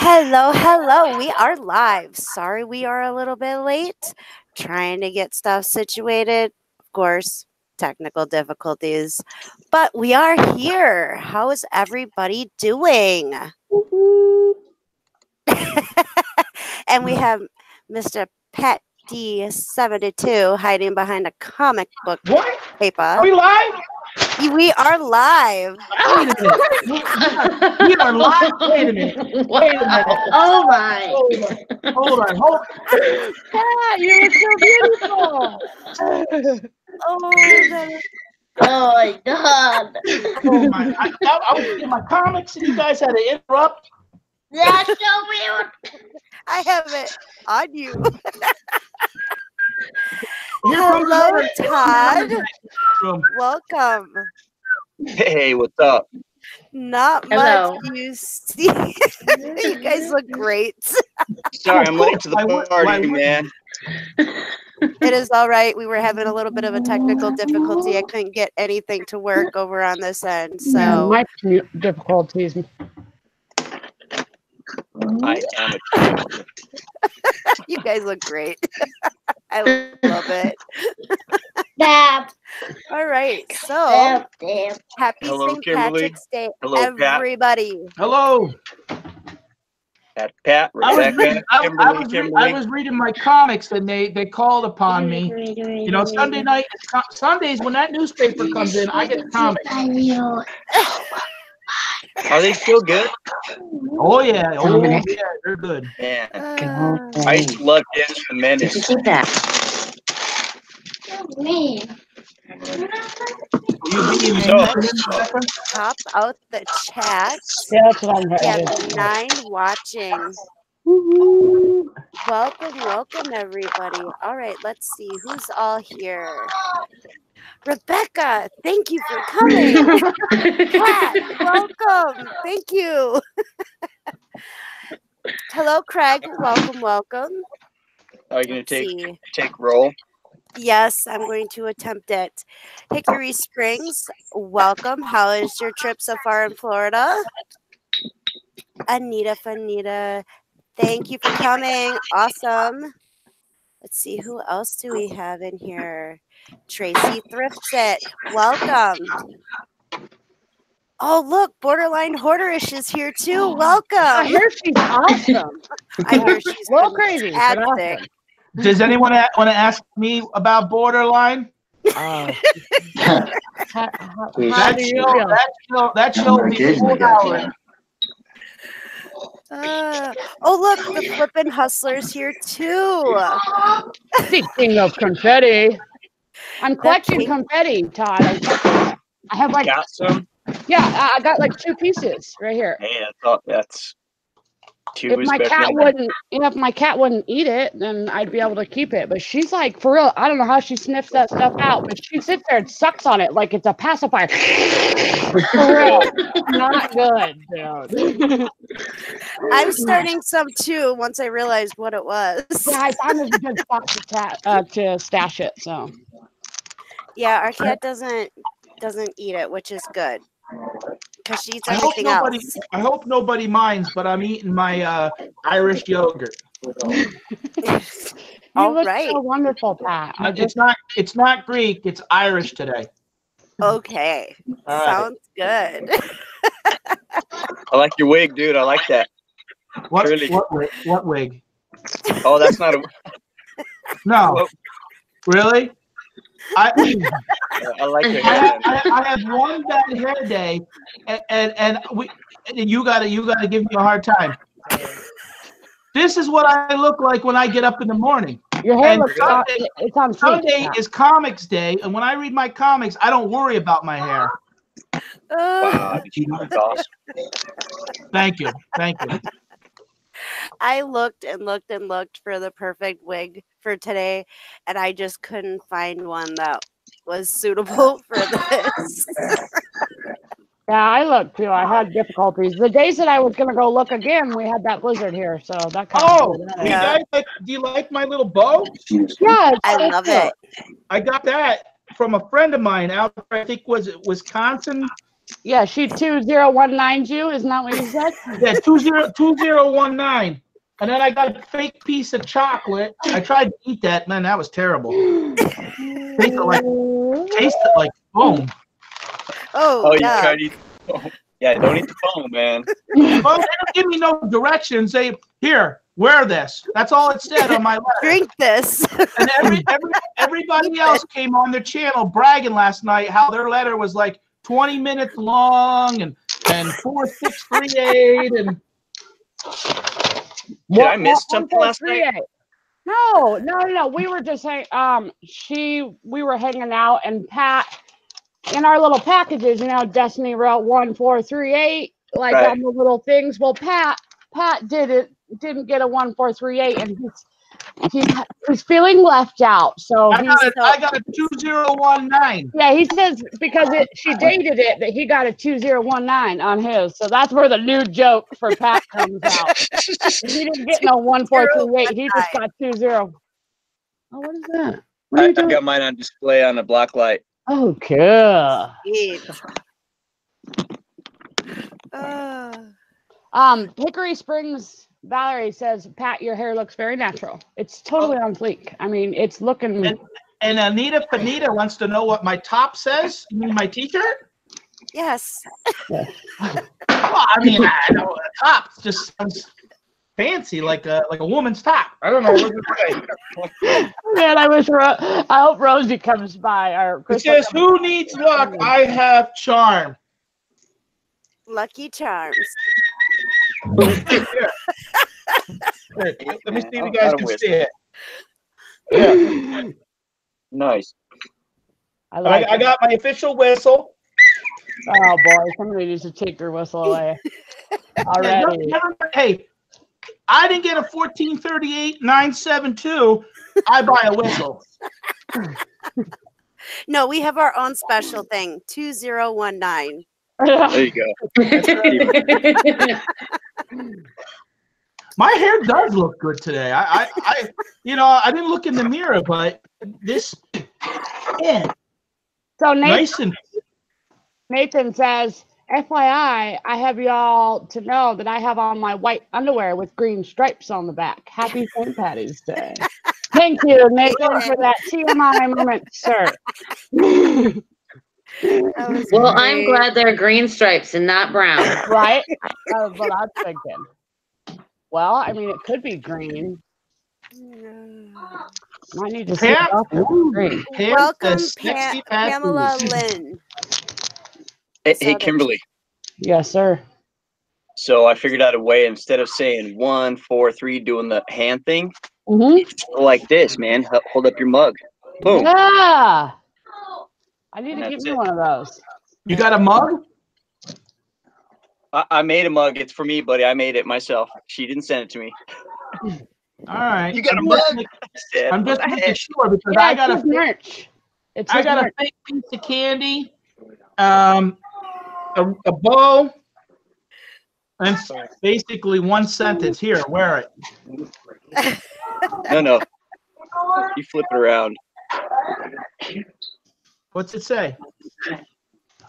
Hello, hello. We are live. Sorry we are a little bit late. Trying to get stuff situated. Of course, technical difficulties. But we are here. How is everybody doing? And we have Mr. Pet D72 hiding behind a comic book What? paper. Are we live? We are live. Wait a minute. We are live. Wait a minute. Wait a minute. Oh my. Hold on. God, you look so beautiful. Oh, that is Oh my God. Oh my. I was reading my comics and you guys had to interrupt. That's so weird. I have it on you. Here comes Hello, another- Todd. Room. Welcome. Hey, what's up? Not Hello. much you see. You guys look great. Sorry, I'm late to the Why party, would- man. It is all right. We were having a little bit of a technical difficulty. I couldn't get anything to work over on this end. So My difficulties. I am a you guys look great. I love it. Dab. All right. So Dab. Dab. happy Hello, St. Kimberly. Patrick's Day, Hello, Pat. everybody. Hello. Pat, Rebecca, Kimberly. I was reading my comics and they called upon me. You know, Sunday night, Sundays when that newspaper comes in, I get the comics. Are they still good? Oh yeah, they're good. Man, Uh, I loved into the menace. Keep that. You being So- Pop out the chat. Yeah, that's what I'm We headed. have 9 watching. Welcome, everybody. All right, let's see who's all here. Rebecca, thank you for coming. Pat, welcome. Thank you. Hello, Craig. Welcome. Are you gonna Let's see. take roll? Yes, I'm going to attempt it. Hickory Springs, welcome. How is your trip so far in Florida? Anita Fanita, thank you for coming. Awesome. Let's see, who else do we have in here? Tracy Thrifts It, welcome. Oh, look, Borderline Hoarderish is here too. I Welcome. hear she's awesome. I hear she's A little crazy, but fantastic. awesome. Does anyone want to ask me about Borderline? How do That you show, feel? that show be 4 hours. Oh, look, the Flippin' Hustler's here too. Speaking of confetti, I'm collecting pink- confetti, Todd. I have like, Got some? yeah, I got like 2 pieces right here. Hey, I thought that's two If is my better cat than wouldn't, if my cat wouldn't eat it, then I'd be able to keep it. But she's like, for real, I don't know how she sniffs that stuff out, but she sits there and sucks on it like it's a pacifier. For real, not good, dude. I'm starting some too once I realized what it was. Yeah, I found it a good spot to stash it. So Yeah, our cat doesn't eat it, which is good because she eats I hope everything nobody minds, but I'm eating my Irish yogurt. you All look right. so wonderful, Pat. It's not Greek, it's Irish today. Okay, All right. sounds good. I like your wig, dude. I like that. What Truly. what wig? Oh, that's not a. No. Really? I like your hair. I have one bad hair day, and you gotta give me a hard time. This is what I look like when I get up in the morning. Your hair And looks it's on fleek, Sunday Pat. is comics day, and when I read my comics, I don't worry about my hair. Wow, that's awesome. Thank you. I looked and looked for the perfect wig for today, and I just couldn't find one that was suitable for this. Yeah, I looked too. I had difficulties. The days that I was gonna go look again, we had that blizzard here, so that kind Oh, of you Yeah. guys do you like my little bow? yeah, it's I so love cute. it. I got that from a friend of mine out there, I think was it Wisconsin, Yeah, she 2019'd you. Isn't that what you said? Yeah, 2019. And then I got a fake piece of chocolate. I tried to eat that. Man, that was terrible. Tasted like foam. Oh, Oh, you yeah. tried to eat the foam. Yeah, don't eat the foam, man. Well, they don't give me no directions. They here, wear this. That's all it said on my letter. Drink this. And everybody else came on their channel bragging last night how their letter was like 20 minutes long and 4638 and Did I miss something last night? No. We were just saying, we were hanging out, and Pat, in our little packages, Destiny wrote 1438, like Right. on the little things. Well, Pat didn't get a 1438, and he's feeling left out. So I got a 2019. yeah, he says because she dated it that he got a 2019 on his. So that's where the new joke for Pat comes out. He didn't get no 1438. He just got 20. Oh, what is that? What are I you doing? got mine on display on a black light. Oh, cool. Sweet. Hickory Springs Valerie says, Pat, your hair looks very natural. It's totally on fleek. I mean, it's looking. And Anita Panita wants to know what my top says. You mean my t-shirt? Yes. Well, I mean, I know a top just sounds fancy, like a woman's top. I don't know. Man, I hope Rosie comes by. Or It says, "Who needs luck? I have charm." Lucky Charms. Here. Let me see if you guys can see it. Yeah. Nice. I got my official whistle. Oh boy, somebody needs to take your whistle away already. Hey, I didn't get a 1438-972. I buy a whistle. No, we have our own special thing. 2019. There you go. My hair does look good today. I didn't look in the mirror, but this, yeah, So nice and. Nathan says, FYI, I have y'all to know that I have on my white underwear with green stripes on the back. Happy St. Patty's Day. Thank you, Nathan, for that TMI moment, sir. Well, I'm glad they're green stripes and not brown. Right? That's what I'm thinking. Well, I mean, it could be green. Might need to see it off if it's green. Welcome, Pamela Lynn. Hey, Kimberly. Yes, sir. So I figured out a way, instead of saying 1, 4, 3, doing the hand thing, like this, man. Hold up your mug. Boom. Yeah. I need to give you one of those. You got a mug? I made a mug. It's for me, buddy. I made it myself. She didn't send it to me. All right. You got a mug? I'm just making sure because Yeah, I got it's merch. I got a fake piece of candy, a bow, and basically one sentence. Here, wear it. No. You flip it around. What's it say?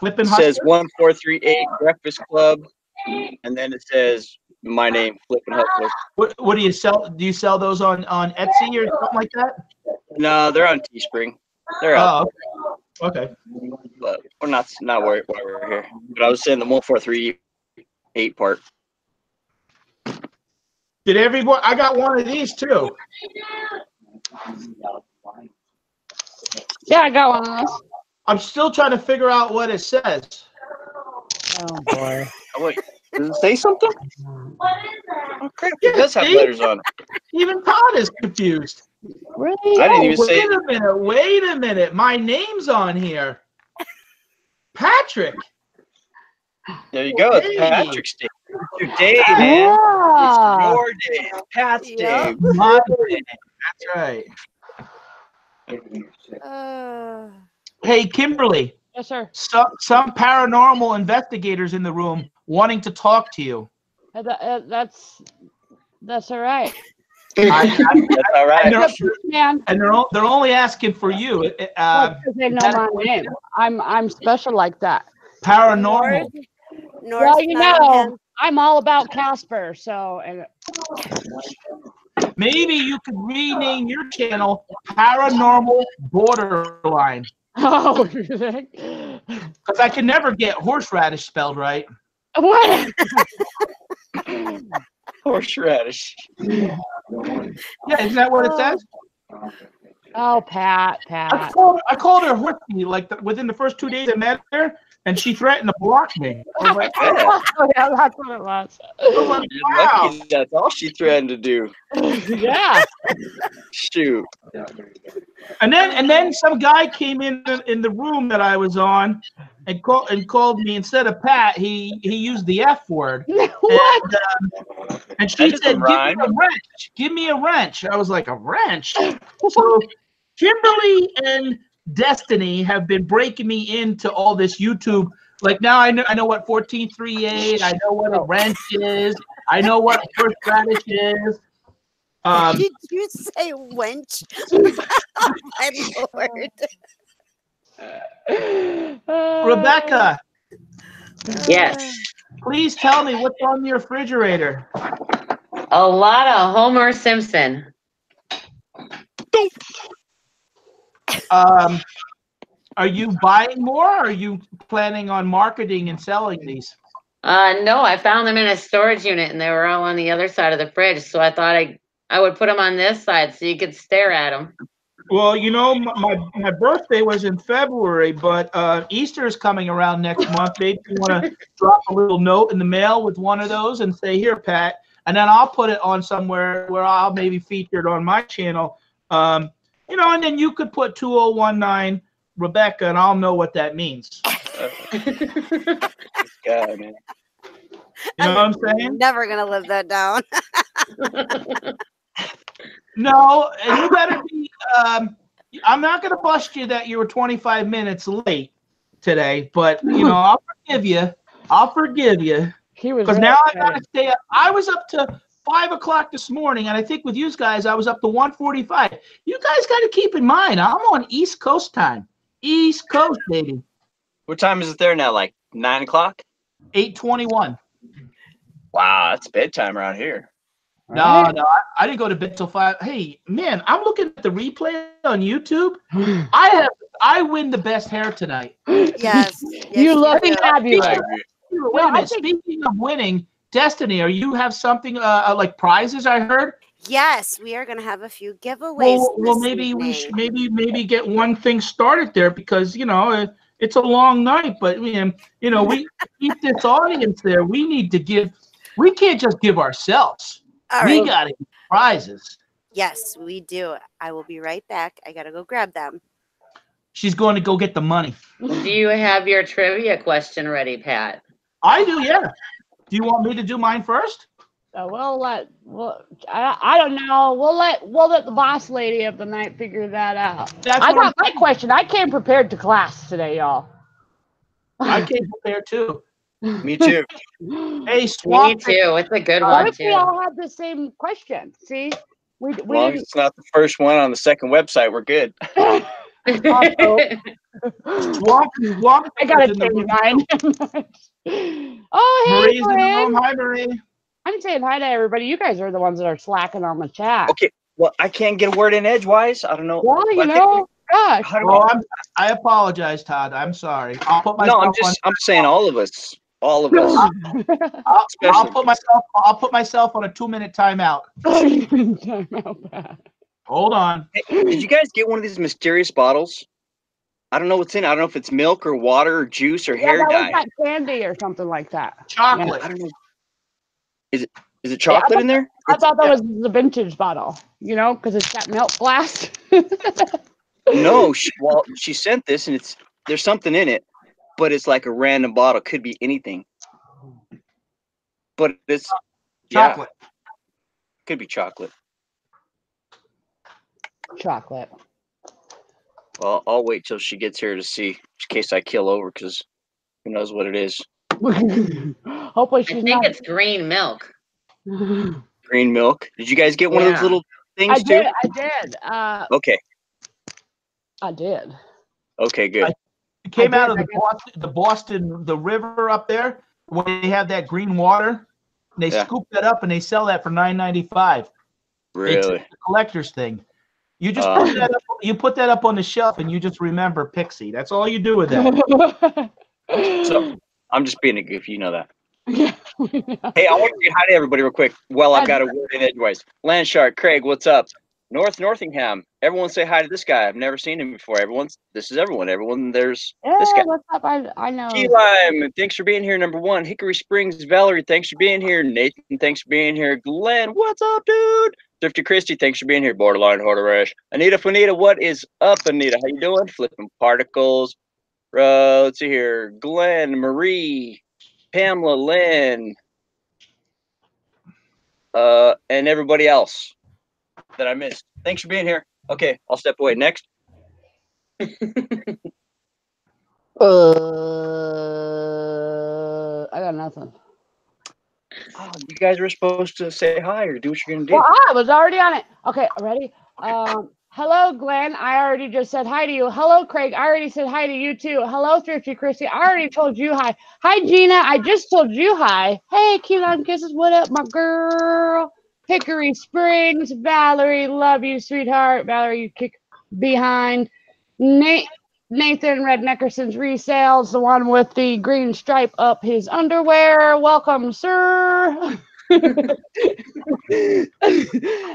Flipping It says 1438 Breakfast Club, and then it says my name, Flippin' Hustler. What do you sell? Do you sell those on Etsy or something like that? No, they're on Teespring. They're out. Oh, okay. But we're not worried why we're here. But I was saying the 1438 part. Did everyone? I got one of these too. Yeah, I got one of those. I'm still trying to figure out what it says. Oh boy. Oh, wait, does it say something? Oh crap! It does have letters on it. Even Todd is confused. Really? I didn't even say it. Wait a minute. My name's on here. Patrick. There you go. It's Hey. Patrick's Day. It's your day, man. Yeah. It's your day. It's Pat's day. My day. That's right. Hey, Kimberly. Yes, sir. Some paranormal investigators in the room wanting to talk to you. That's all right. That's all right. And they're only asking for you. Because they know my name. I'm special like that. Paranormal. North Well, you know, Nottingham. I'm all about Casper, so and Maybe you could rename your channel Paranormal Borderline. oh, you think? Because I can never get horseradish spelled right. What? Horseradish. Yeah, isn't that what it says? Oh, Pat. I called her horsey like within the first 2 days I met her, and she threatened to block me. I was like, Yeah. Oh, yeah, that's what it was. I was like, You're wow. lucky that's all she threatened to do. Yeah. Shoot. And then some guy came in the room that I was on and called me instead of Pat. He used the F word. What? And she That said, doesn't rhyme. Give me a wrench. I was like, a wrench? So Kimberly and Destiny have been breaking me into all this YouTube. Like now I know what 1438. I know what a wrench is. I know what horseradish is. Did you say wench? My lord. Rebecca, Yes. please tell me what's on your refrigerator. A lot of Homer Simpson. Are you buying more? Or are you planning on marketing and selling these? No, I found them in a storage unit and they were all on the other side of the fridge. So I thought I would put them on this side so you could stare at them. Well, you know, my birthday was in February, but Easter is coming around next month. Maybe you want to drop a little note in the mail with one of those and say, here, Pat, and then I'll put it on somewhere where I'll maybe feature it on my channel. You know, and then you could put 2019 Rebecca, and I'll know what that means. This guy, man. You know what I'm saying? Never gonna live that down. No, and you better be. I'm not going to bust you that you were 25 minutes late today, but you know I'll forgive you. I'll forgive you He was because really now I excited. got to stay up. I was up to 5 o'clock this morning, and I think with you guys I was up to 1:45. You guys got to keep in mind I'm on East Coast time. East Coast, baby. What time is it there now? Like 9 o'clock? 8:21. Wow, that's bedtime around here. No, I didn't go to bed till 5. Hey, man, I'm looking at the replay on YouTube. I win the best hair tonight. Yes. You look do. fabulous. I agree. Wait a minute. Speaking of winning, Destiny, you have something like prizes? I heard. Yes, we are gonna have a few giveaways. Well, this maybe we evening. should maybe get one thing started there because you know it's a long night, but you know we keep this audience there. We need to give. We can't just give ourselves. All We right. got to give prizes. Yes, we do. I will be right back. I gotta go grab them. She's going to go get the money. Do you have your trivia question ready, Pat? I do, yeah. Do you want me to do mine first? I don't know. We'll let the boss lady of the night figure that out. That's I what got my question. I came prepared to class today, y'all. I came prepared too. Me too. Hey, Me Swamp. too. It's a good What one if we too. all had the same question? See, we As long as didn't. it's not the first one on the second website, we're good. Swamp. I gotta in the change room. mine. Oh, hey, Marie's in the Glenn. room. Hi, Marie. I'm saying hi to everybody. You guys are the ones that are slacking on the chat. Okay. Well, I can't get a word in edgewise. I don't know. Well, you Why know, gosh. How do Oh, I apologize, Todd. I'm sorry. I'll put no, myself I'm saying all of us. All of us. I'll Especially. put myself on a 2-minute timeout. Hold on. Hey, did you guys get one of these mysterious bottles? I don't know what's in it. I don't know if it's milk or water or juice or hair that dye. was like candy or something like that. Chocolate. I don't know. Is it chocolate in there? I thought that was the vintage bottle, you know, because it's got milk glass. No. She sent this and there's something in it, but it's like a random bottle. Could be anything. But it's Chocolate. Could be chocolate. Chocolate. Well, I'll wait till she gets here to see, in case I kill over, because who knows what it is. Hopefully I she's think not. it's green milk. Green milk. Did you guys get one of those Yeah. little things I did. too? I did. Okay. I did. Okay, good. It came out of the river up there where they have that green water. And they scoop that up and they sell that for $9.95. Really? It's a collector's thing. You just put that up. You put that up on the shelf, and you just remember Pixie. That's all you do with that. So I'm just being a goof. You know that. Hey, I want to say hi to everybody real quick. Well, I've got a word in edgewise. Landshark, Craig, what's up? Northingham. Everyone say hi to this guy. I've never seen him before. This is everyone. Everyone, there's this guy. What's up? I know. Key Lime, thanks for being here. Number 1. Hickory Springs, Valerie, thanks for being here. Nathan, thanks for being here. Glenn, what's up, dude? Thrifty Christie, thanks for being here. Borderline Hoarder Rash. Anita Fanita, what is up, Anita? How you doing? Flipping Particles. Let's see here. Glenn, Marie, Pamela, Lynn, and everybody else that I missed. Thanks for being here. Okay, I'll step away. Next. I got nothing. Oh, you guys were supposed to say hi or do what you're gonna do. Well, I was already on it. Okay, ready? Hello, Glenn. I already just said hi to you. Hello, Craig. I already said hi to you too. Hello, Thrifty Christy. I already told you hi. Hi, Gina. I just told you hi. Hey, Key Lime Kisses. What up, my girl? Hickory Springs. Valerie, love you, sweetheart. Valerie, you kick behind. Nathan Redneckerson's resales, the one with the green stripe up his underwear. Welcome, sir.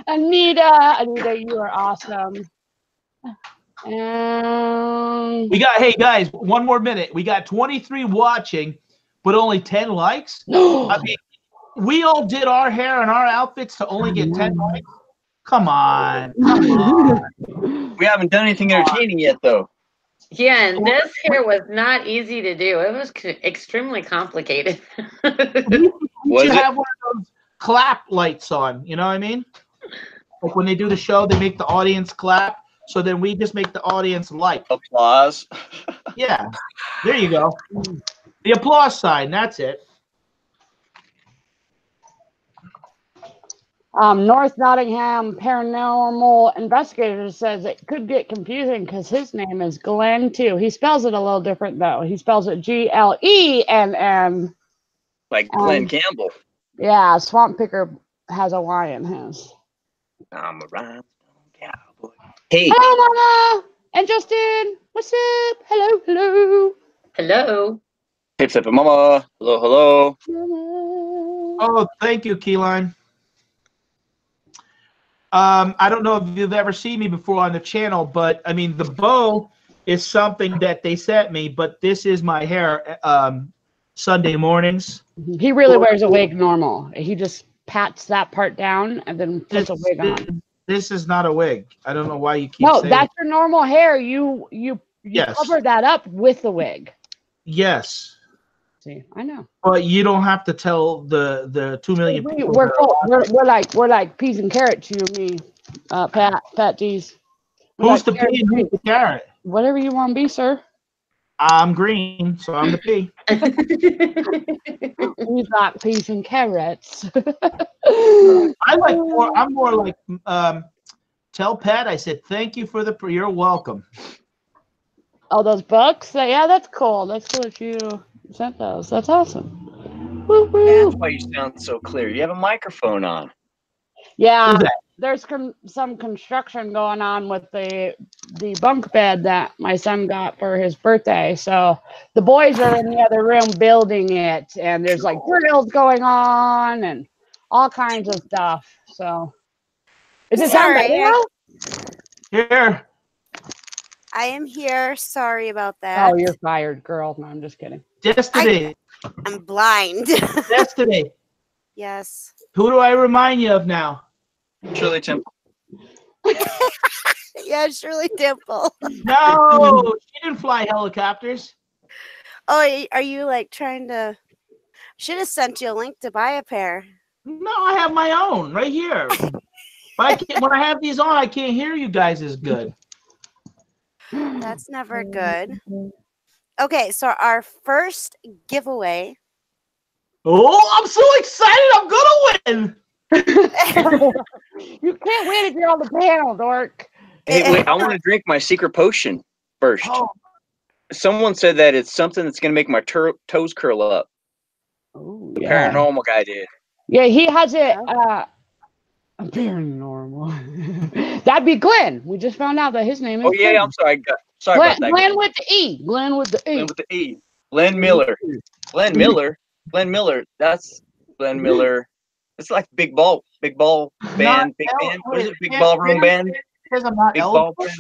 Anita, you are awesome. Hey guys, one more minute. We got 23 watching, but only 10 likes. I mean, we all did our hair and our outfits to only get 10 likes. Come on. We haven't done anything entertaining yet, though. Yeah, and this here was not easy to do. It was extremely complicated. We should have one of those clap lights on. You know what I mean? Like when they do the show, they make the audience clap. So then we just make the audience like. Applause. Yeah. There you go. The applause sign. That's it. North Nottingham Paranormal Investigator says it could get confusing because his name is Glenn too. He spells it a little different though. He spells it Glenn. Like Glenn Campbell. Yeah, Swamp Picker has a Y in his. I'm a rhinestone cowboy. Hey. Hello, Mama and Justin. What's up? Hello, hello. Hello. Hip hip mama. Hello, hello. Oh, thank you, Keyline. I don't know if you've ever seen me before on the channel, but I mean, the bow is something that they sent me, but this is my hair Sunday mornings. He really wears a wig normal. He just pats that part down and then puts a wig on. This is not a wig. I don't know why you keep saying that's your normal hair. You yes. cover that up with the wig. Yes. See, I know. But you don't have to tell the 2 million people. We're like peas and carrots, you and me, Pat D's. Who's the pea and who's the carrot? Whatever you want to be, sir. I'm green, so I'm the pea. We got peas and carrots. I'm more like tell Pat I said thank you for you're welcome. Oh, those books? Yeah, that's cool. That's cool that you sent those. That's awesome. Woo-woo. That's why you sound so clear. You have a microphone on. Yeah, there's some construction going on with the bunk bed that my son got for his birthday. So the boys are in the other room building it, and there's like drills going on and all kinds of stuff. So is it Sorry. Here. I am here. Sorry about that. Oh, you're fired, girl. No, I'm just kidding. Destiny. I'm blind. Destiny. Yes. Who do I remind you of now? Shirley Temple. Yeah, Shirley Dimple. No, she didn't fly helicopters. Oh, are you like trying to? Should have sent you a link to buy a pair. No, I have my own right here. But when I have these on, I can't hear you guys as good. That's never good. Okay, so our first giveaway. Oh, I'm so excited! I'm gonna win. You can't win if you're on the panel, dork. Hey, wait! I want to drink my secret potion first. Oh, Someone said that it's something that's going to make my toes curl up. Oh, The yeah. paranormal guy did. Yeah, he has it. Paranormal. That'd be Glenn. We just found out that his name is Oh yeah, Glenn. I'm sorry. Sorry Glenn, about that. Glenn with the E. Glenn with the E. Glenn with the E. Glenn Miller. Glenn Miller. Glenn Miller. That's Glenn Miller. It's like big ball band, big band. What is it? Big ballroom band. Says I'm not Big eligible. ball band.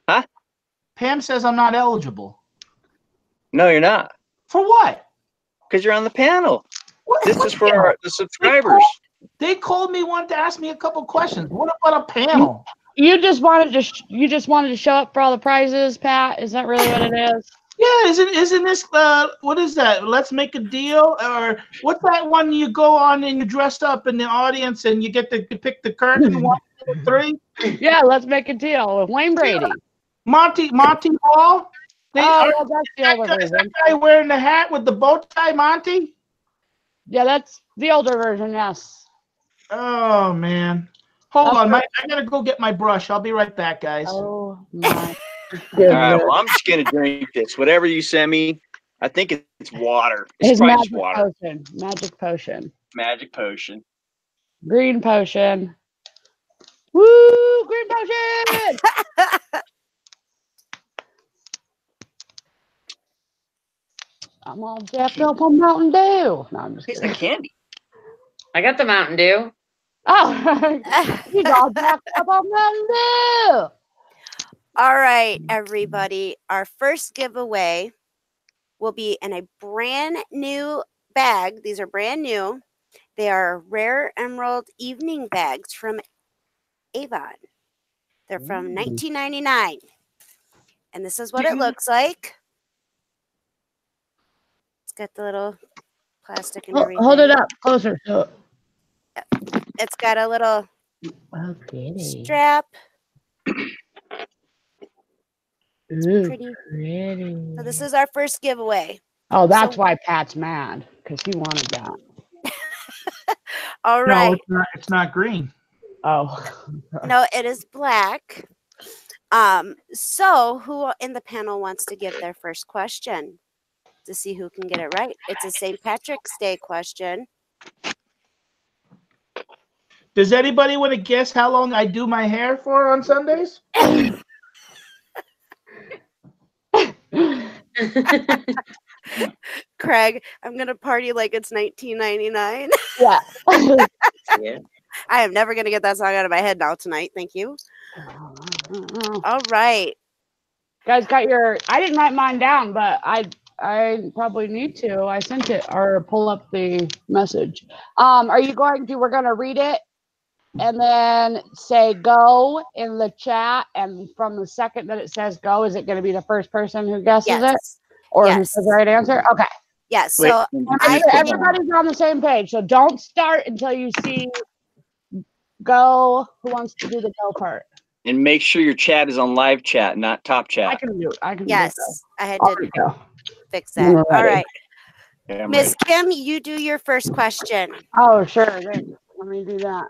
Huh? Pam says I'm not eligible. No, you're not. For what? Because you're on the panel. This What is for panel? the subscribers. They called me, wanted to ask me a couple questions. What about a panel? You just wanted to show up for all the prizes, Pat. Is that really what it is? Yeah, isn't this what is that? Let's make a deal, or what's that one you go on and you're dressed up in the audience and you get to pick the curtain 1, 2, 3? Yeah, let's make a deal with Wayne Brady. Monty Hall. That's the older Is that version. guy wearing the hat with the bow tie, Monty? Yeah, that's the older version. Yes. Oh man, hold That's on, right. I gotta go get my brush. I'll be right back, guys. Oh my All right, well, I'm just gonna drink this. Whatever you send me, I think it's water. It's His probably just magic water. potion. Magic potion. Magic potion. Green potion. Woo! Green potion. I'm all jacked up on Mountain Dew. No, I'm just Tastes kidding. like candy. I got the Mountain Dew. Oh, he's all jacked up on Mountain Dew. All right, everybody. Our first giveaway will be in a brand new bag. These are brand new. They are rare emerald evening bags from Avon. They're from 1999. And this is what it looks like. It's got the little plastic and everything. Hold it up closer. So. It's got a little Okay. strap. Ooh, Pretty. pretty. So this is our first giveaway. Oh, that's So- why Pat's mad, because he wanted that. All No, right. it's not green. Oh. No, it is black. So who in the panel wants to give their first question to see who can get it right? It's a St. Patrick's Day question. Does anybody want to guess how long I do my hair for on Sundays? Craig, I'm gonna party like it's 1999. Yeah. Yeah. I am never gonna get that song out of my head now tonight. Thank you. All right. Guys got your, I didn't write mine down, but I probably need to. I sent it or pull up the message. Are you going to, we're going to read it and then say go in the chat. And from the second that it says go, is it going to be the first person who guesses it Yes. or who Yes. says the right answer? Okay. Yes. Wait, So Everybody's on the same page. So don't start until you see go. Who wants to do the go part? And make sure your chat is on live chat, not top I chat. can do it. I can yes, do it. I had There to we go. fix When that. we're All ready. right. Yeah, I'm Miss ready. Kim, you do your first question. Oh, sure. Let me do that.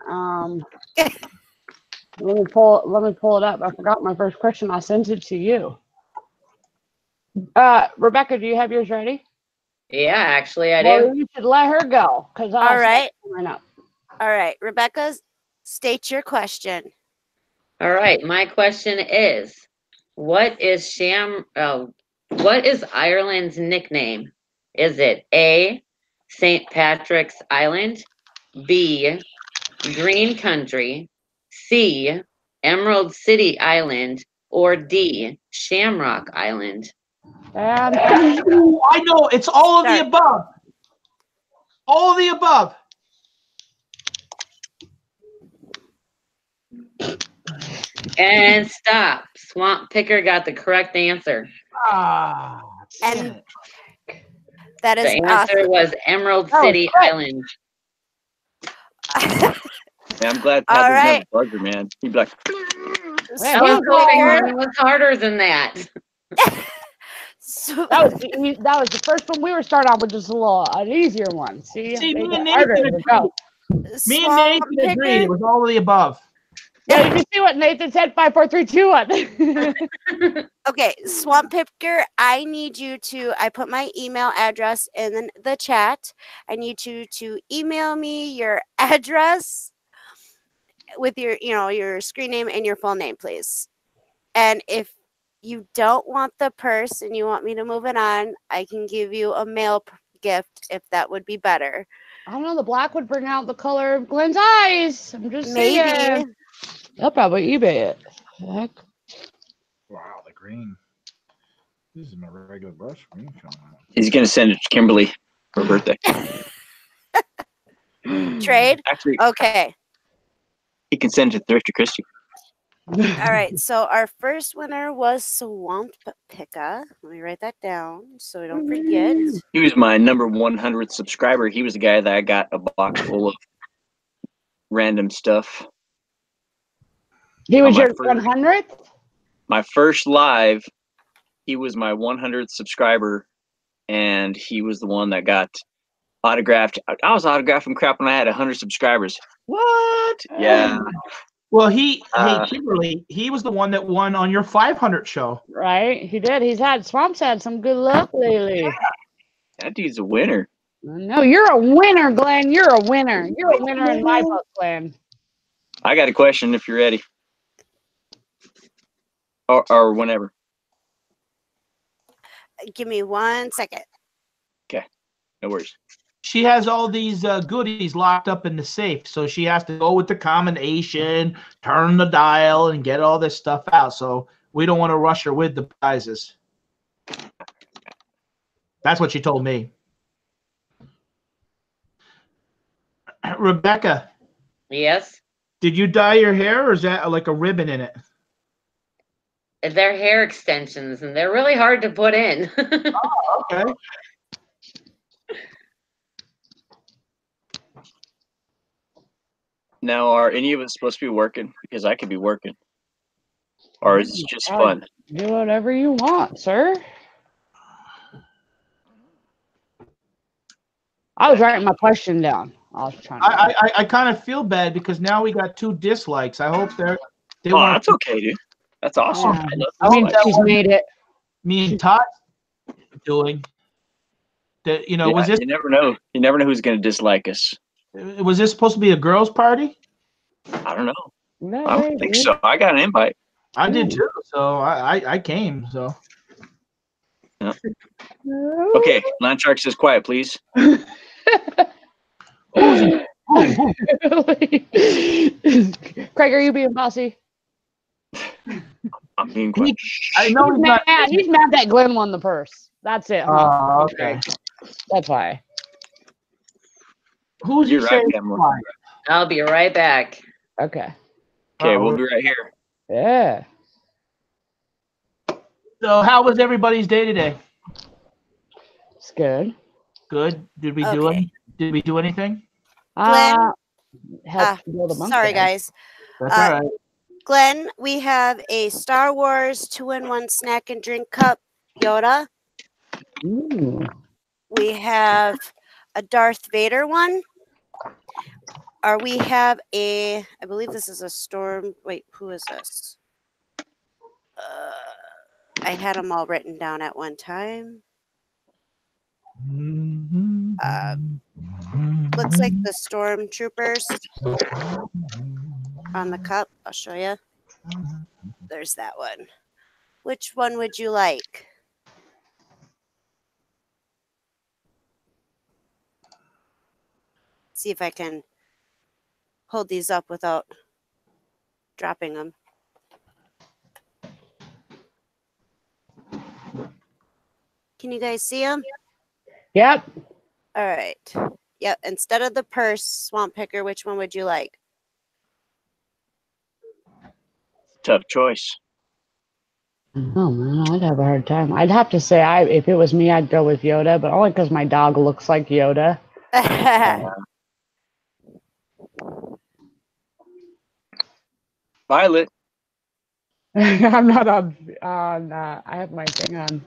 Let me pull it up. I forgot my first question. I sent it to you. Rebecca, do you have yours ready? Yeah, actually, I Well, do. you should let her go because All right. up. All right. Rebecca, state your question. All right. My question is, what is Ireland's nickname? Is it A, St. Patrick's Island, B, Green Country, C, Emerald City Island, or D, Shamrock Island? And Ooh, I know. It's all of the Start. above. All of the above. And stop. Swamp Picker got the correct answer. Ah. And that is The answer was Emerald City quick. Island. Yeah, I'm glad All Pat doesn't have right. a buzzer, man. He'd be like, I was Swamp hoping Picker. mine was harder than that. So- that was the first one we were starting off with, just an easier one. See, See, They me get and harder Nathan as we go. Me and Swamp Nathan agreed. It Picker. was all of the above. Yeah, you see what Nathan said? 5, 4, 3, 2, 1. Okay, Swamp Picker, I need you to, I put my email address in the chat. I need you to email me your address with your, your screen name and your full name, please. And if you don't want the purse and you want me to move it on, I can give you a mail gift if that would be better. I don't know. The black would bring out the color of Glenn's eyes. I'm just Maybe. saying. They'll probably eBay it. Heck. Wow, the green. This is my regular brush. Green coming out. He's gonna send it to Kimberly for her birthday. Trade? Actually, Okay. he can send it to Thrifty Christie. All right. So our first winner was Swamp Picker. Let me write that down so we don't forget. He was my number 100th subscriber. He was the guy that I got a box full of random stuff. He was my your first- 100th? My first live, he was my 100th subscriber, and he was the one that got autographed. I was autographing crap when I had 100 subscribers. What? Yeah. Well, hey, Kimberly, he was the one that won on your 500 show. Right? He did. Swamp's had some good luck lately. That dude's a winner. No, you're a winner, Glenn. You're a winner. You're a winner in my book, Glenn. I got a question if you're ready. Or whenever. Give me 1 second. Okay. No worries. She has all these goodies locked up in the safe, so she has to go with the combination, turn the dial, and get all this stuff out. So we don't want to rush her with the prizes. That's what she told me. Rebecca, Yes. did you dye your hair, or is that like a ribbon in it? They're hair extensions, and they're really hard to put in. Okay. Now, are any of us supposed to be working? Because I could be working. Or is it just fun? Do whatever you want, sir. I was writing my question down. I was trying to. I kind of feel bad because now we got 2 dislikes. I hope they Oh, want that's okay, dude. That's awesome. Yeah. I love I mean, this. she's made it. me and Todd doing. That, Yeah, was this you never know. You never know who's going to dislike us. supposed to be a girls' party? I don't know. No, I don't think so. I got an invite. I did too, so I came. So Okay, Land Shark says quiet, please. who's he? Who? Craig, are you being bossy? I'm being quiet. I know he's not. He's mad that Glenn won the purse. That's it. Huh? Oh, okay. That's why. Who's he You're right, saying? Cameron. quiet? I'll be right back. Okay. Okay, we'll be right here. Yeah. So how was everybody's day today? It's good. Good. Did we Okay. Did we do anything? Glenn? Help build a bunker. Sorry, guys. That's all right. Glenn, we have a Star Wars 2-in-1 snack and drink cup Yoda. Ooh. We have a Darth Vader one. Or we have I believe this is a Storm. Wait, who is this? I had them all written down at one time. Looks like the Stormtroopers on the cup. I'll show you. There's that one. Which one would you like? See if I can hold these up without dropping them. Can you guys see them? Yep. All right. Yep. Instead of the purse, Swamp Picker, which one would you like? Tough choice. Oh man, I'd have a hard time. I'd have to say, if it was me, I'd go with Yoda, but only because my dog looks like Yoda. Violet. I'm not on. I have my thing on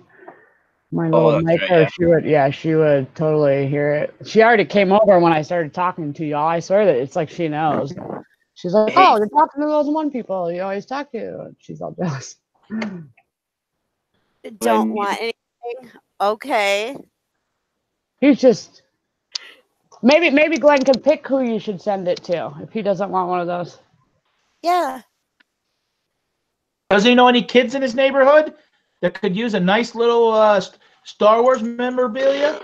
my little that's mic. right, Or yeah. she would totally hear it. She already came over when I started talking to y'all. I swear that it's like she knows. She's like, Hey. oh, you're talking to those one people you always talk to. And she's all jealous. Don't want anything. Okay. He's just maybe Glenn can pick who you should send it to if he doesn't want one of those. Yeah. Does he know any kids in his neighborhood that could use a nice little Star Wars memorabilia?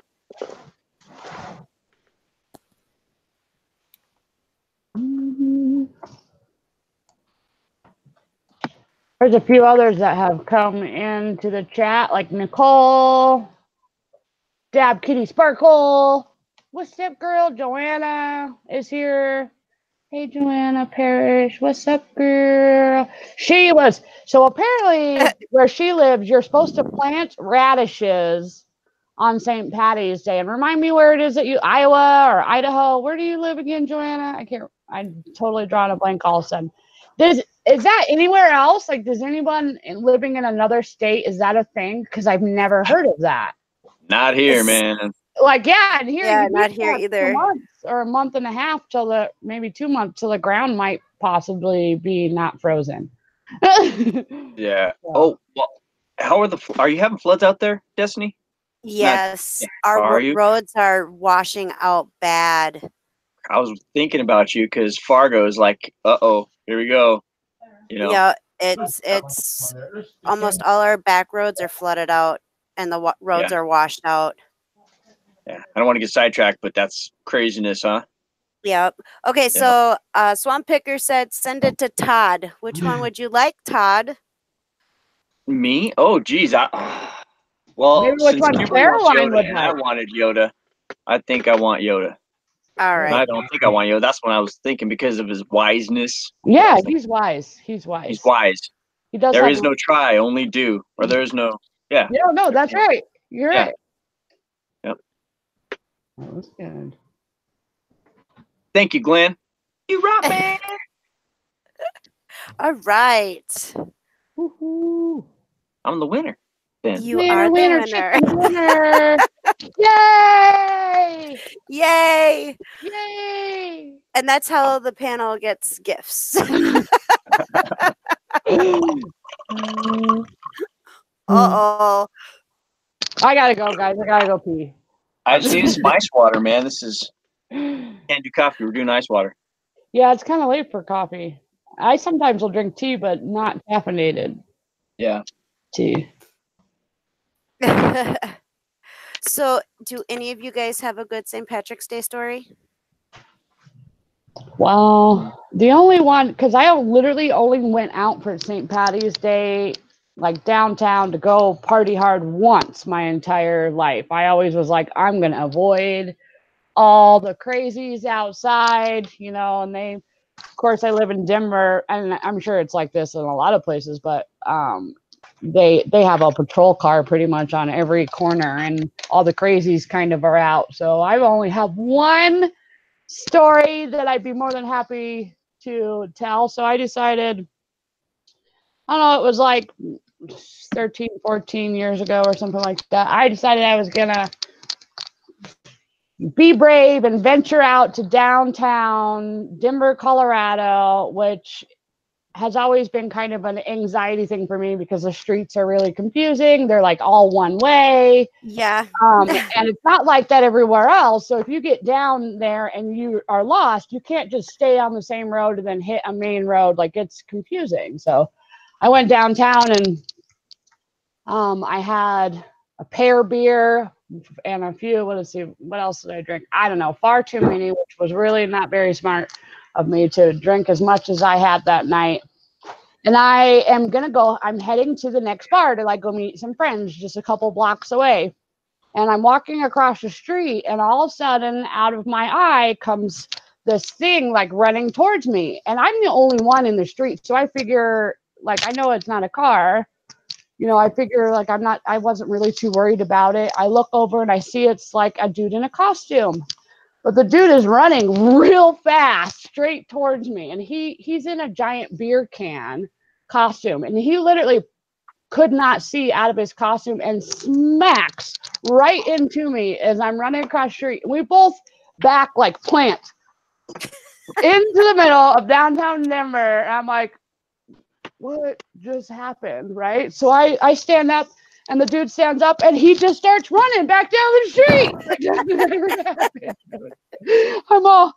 There's a few others that have come into the chat, like Nicole, Dab Kitty Sparkle. What's up, girl? Joanna is here. Hey, Joanna Parrish. What's up, girl? So apparently where she lives, you're supposed to plant radishes on St. Patty's Day. And remind me where it is that Iowa or Idaho. Where do you live again, Joanna? I'm totally drawing a blank all of a sudden. Is that anywhere else? Like, does anyone living in another state, is that a thing? Because I've never heard of that. Not here, man. Like, yeah, and here, Yeah, not here 2 either. months or a month and a half maybe 2 months till the ground might possibly be not frozen. Yeah. Oh, well, are you having floods out there, Destiny? Yes. Are Our you? roads are washing out bad. I was thinking about you because Fargo is like, here we go. You know. Yeah, it's almost all our back roads are flooded out and the roads are washed out. Yeah. I don't want to get sidetracked, but that's craziness, huh? Yep. Okay, so Swamp Picker said send it to Todd. Which one would you like, Todd? Me? Oh, geez. Well, Maybe which since one Cuba wants Caroline Yoda would and I like. wanted Yoda, I think I want Yoda. All right. I don't think I want Yoda. That's what I was thinking because of his wiseness. Yeah, he's wise. He's wise. He's wise. He does. There is no try, only do. Or there is no, yeah. Yeah, no, that's right. You're right. Yep. That was good. Thank you, Glenn. You rock, man. All right. Woo-hoo. I'm the winner. Then. You are the winner. Winner. Yay! Yay! Yay! And that's how the panel gets gifts. Uh-oh. I gotta go, guys. I gotta go pee. I've seen some ice water, man. This is can't do coffee. We're doing ice water. Yeah, it's kind of late for coffee. I sometimes will drink tea, but not caffeinated Yeah. tea. So, do any of you guys have a good St. Patrick's Day story? Well, the only one, because I literally only went out for St. Patty's Day, like downtown, to go party hard once my entire life. I always was like, I'm going to avoid all the crazies outside, and of course, I live in Denver, and I'm sure it's like this in a lot of places, but they have a patrol car pretty much on every corner, and all the crazies kind of are out. So I only have one story that I'd be more than happy to tell. So I decided, I don't know, it was like 13, 14 years ago or something like that. I decided I was going to be brave and venture out to downtown Denver, Colorado, which has always been kind of an anxiety thing for me because the streets are really confusing. They're like all one way. Yeah. And it's not like that everywhere else. So if you get down there and you are lost, you can't just stay on the same road and then hit a main road. Like, it's confusing. So I went downtown and I had a pear beer and a few, let's see, what else did I drink? I don't know, far too many, which was really not very smart of me to drink as much as I had that night. And I am I'm heading to the next bar to like go meet some friends just a couple blocks away. And I'm walking across the street, and all of a sudden out of my eye comes this thing like running towards me. And I'm the only one in the street. So I figure, like, I know it's not a car. I figure like I wasn't really too worried about it. I look over and I see it's like a dude in a costume. But the dude is running real fast straight towards me. And he's in a giant beer can costume. And he literally could not see out of his costume and smacks right into me as I'm running across the street. We both back like plant. into the middle of downtown Denver. And I'm like, what just happened? Right. So I stand up and the dude stands up and he just starts running back down the street. Like nothing ever happened. I'm all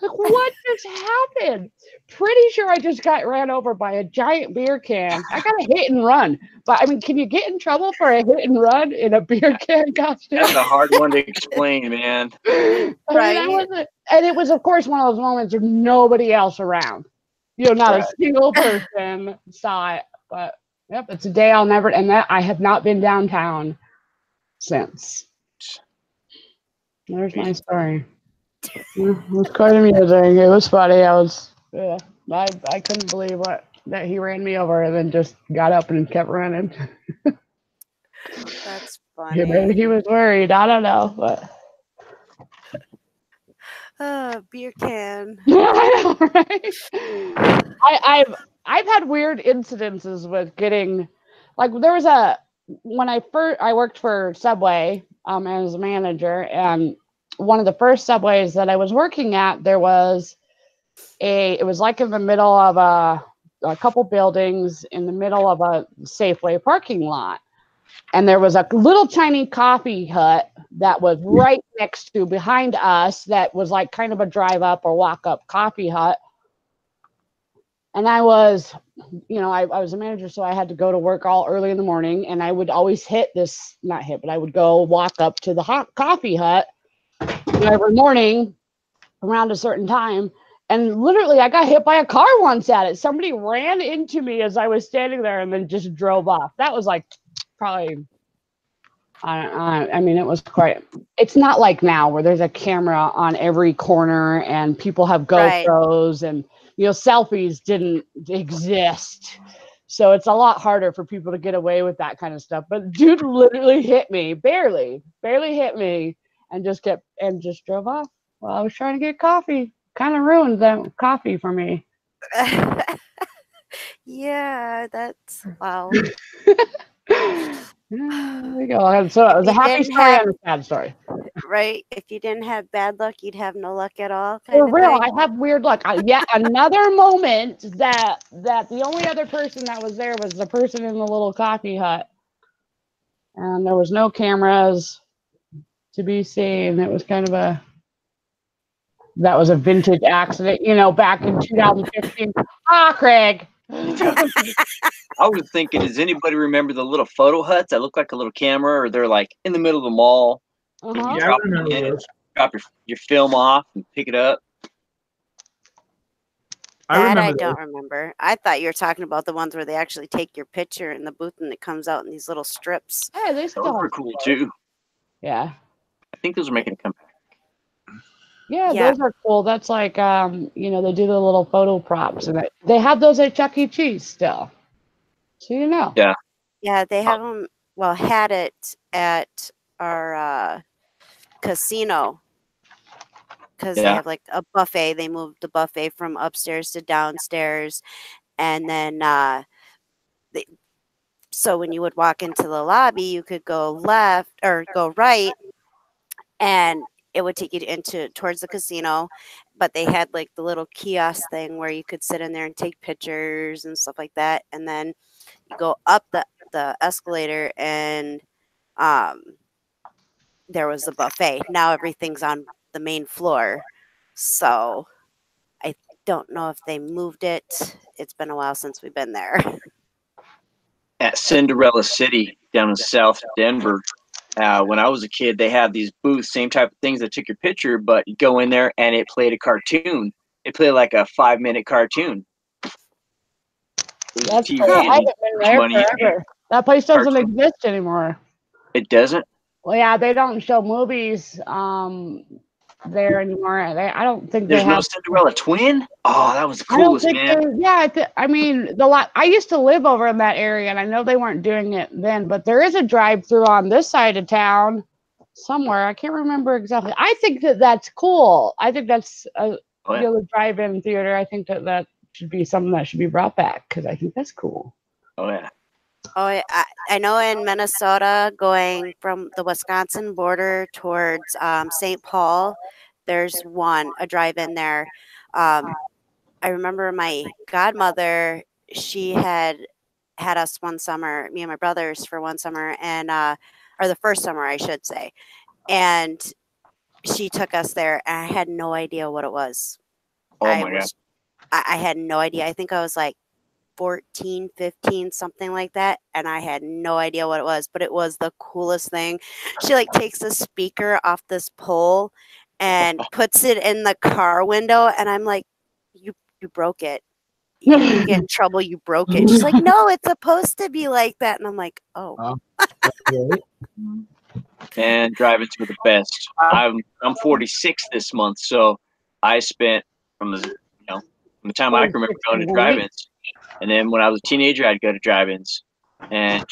like, what just happened? Pretty sure I just got ran over by a giant beer can. I got a hit and run. But I mean, can you get in trouble for a hit and run in a beer can costume? That's a hard one to explain, man. I Right. mean, I wasn't, and it was, of course, one of those moments with nobody else around. You know, not Right. a single person saw it. But yep, it's a day I'll never. And that I have not been downtown since. There's my story. It was quite amusing. It was funny. I couldn't believe that he ran me over and then just got up and kept running. That's Maybe funny. he was worried. I don't know, but Beer can. I know, right? I've had weird incidences with getting, like there was when I worked for Subway as a manager, and one of the first Subways that I was working at, it was like in the middle of a couple buildings in the middle of a Safeway parking lot. And there was a little tiny coffee hut that was right next to behind us that was like kind of a drive up or walk up coffee hut. And I was, I was a manager, so I had to go to work all early in the morning, and I would always but I would go walk up to the hot coffee hut every morning around a certain time. And literally, I got hit by a car once at it. Somebody ran into me as I was standing there and then just drove off. That was like probably, I mean, it was quite, it's not like now where there's a camera on every corner and people have GoPros and, selfies didn't exist. So it's a lot harder for people to get away with that kind of stuff. But dude literally hit me, barely hit me, and just drove off. Well, I was trying to get coffee. Kind of ruined the coffee for me. Yeah, that's wow. There we go. So it was a happy story and a sad story. Right? If you didn't have bad luck, you'd have no luck at all. For real, I have weird luck. Yet another moment that the only other person that was there was the person in the little coffee hut, and there was no cameras to be seen. It was kind of that was a vintage accident, back in 2015. Craig. I was thinking, does anybody remember the little photo huts that look like a little camera, or they're like in the middle of the mall? Uh-huh. Yeah, I remember those. Drop your film off and pick it up. I don't remember. I thought you were talking about the ones where they actually take your picture in the booth and it comes out in these little strips. Yeah, they Those were cool too. Yeah. I think those are making a comeback. Yeah, those are cool. That's like, they do the little photo props, and they have those at Chuck E. Cheese still. So Yeah. Yeah, they have them. Well, had it at our casino because they have like a buffet. They moved the buffet from upstairs to downstairs, and then so when you would walk into the lobby, you could go left or go right, and it would take you towards the casino. But they had like the little kiosk thing where you could sit in there and take pictures and stuff like that, and then you go up the escalator and there was the buffet. Now everything's on the main floor, so I don't know if they moved it. It's been a while since we've been there. At Cinderella City down in South Denver, when I was a kid, they had these booths, same type of things that took your picture, but you go in there and it played a cartoon. It played like a 5-minute cartoon. That's cool. I haven't been there forever. That place doesn't exist anymore. It doesn't? Well, yeah, they don't show movies there anymore. I don't think There's no Cinderella Twin? Oh, that was the coolest, man. I mean, I used to live over in that area, and I know they weren't doing it then, but there is a drive-through on this side of town somewhere. I can't remember exactly. I think that's cool. I think that's a drive-in theater. I think that should be something that should be brought back because I think that's cool. Oh, yeah. Oh, I know in Minnesota, going from the Wisconsin border towards St. Paul, there's a drive-in there. I remember my godmother, she had us one summer, me and my brothers for one summer, and or the first summer, I should say. And she took us there, and I had no idea what it was. Oh my God. I had no idea. I think I was like 14, 15, something like that. And I had no idea what it was, but it was the coolest thing. She like takes a speaker off this pole and puts it in the car window. And I'm like, you broke it. You're going to get in trouble. You broke it. She's like, no, it's supposed to be like that. And I'm like, oh. And drive-ins were the best. I'm 46 this month, so I spent from the time I can remember going to drive-ins, and then when I was a teenager, I'd go to drive-ins, and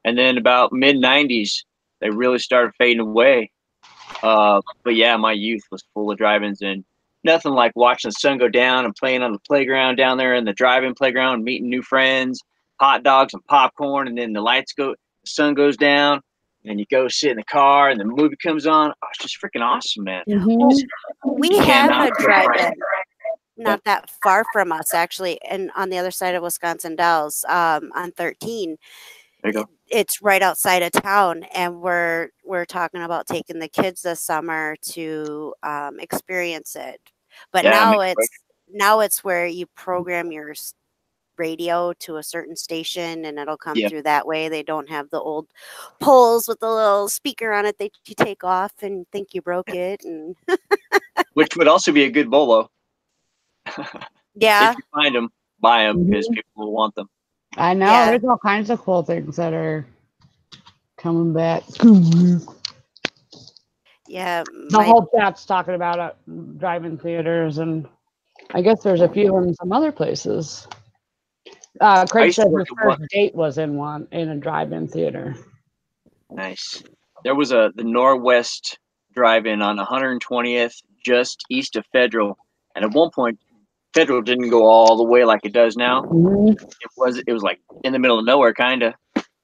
then about mid-90s, they really started fading away. But yeah, my youth was full of drive-ins, and nothing like watching the sun go down and playing on the playground down there in the drive-in playground, meeting new friends, hot dogs and popcorn, and then the sun goes down. And you go sit in the car, and the movie comes on. Oh, it's just freaking awesome, man. We have a drive-in not that far from us, actually, and on the other side of Wisconsin Dells, on 13. There you go. It's right outside of town, and we're talking about taking the kids this summer to experience it. But Yeah, now it's where you program your radio to a certain station, and it'll come through that way. They don't have the old poles with the little speaker on it that you take off and think you broke it, and which would also be a good bolo. Yeah. If you find them, buy them because people will want them. I know. Yeah. There's all kinds of cool things that are coming back. Yeah. The whole chat's talking about drive-in theaters, and I guess there's a few in some other places. Craig said his first date was in a drive-in theater. Nice. There was the Norwest drive-in on 120th, just east of Federal, and at one point, Federal didn't go all the way like it does now. It was like in the middle of nowhere, kind of.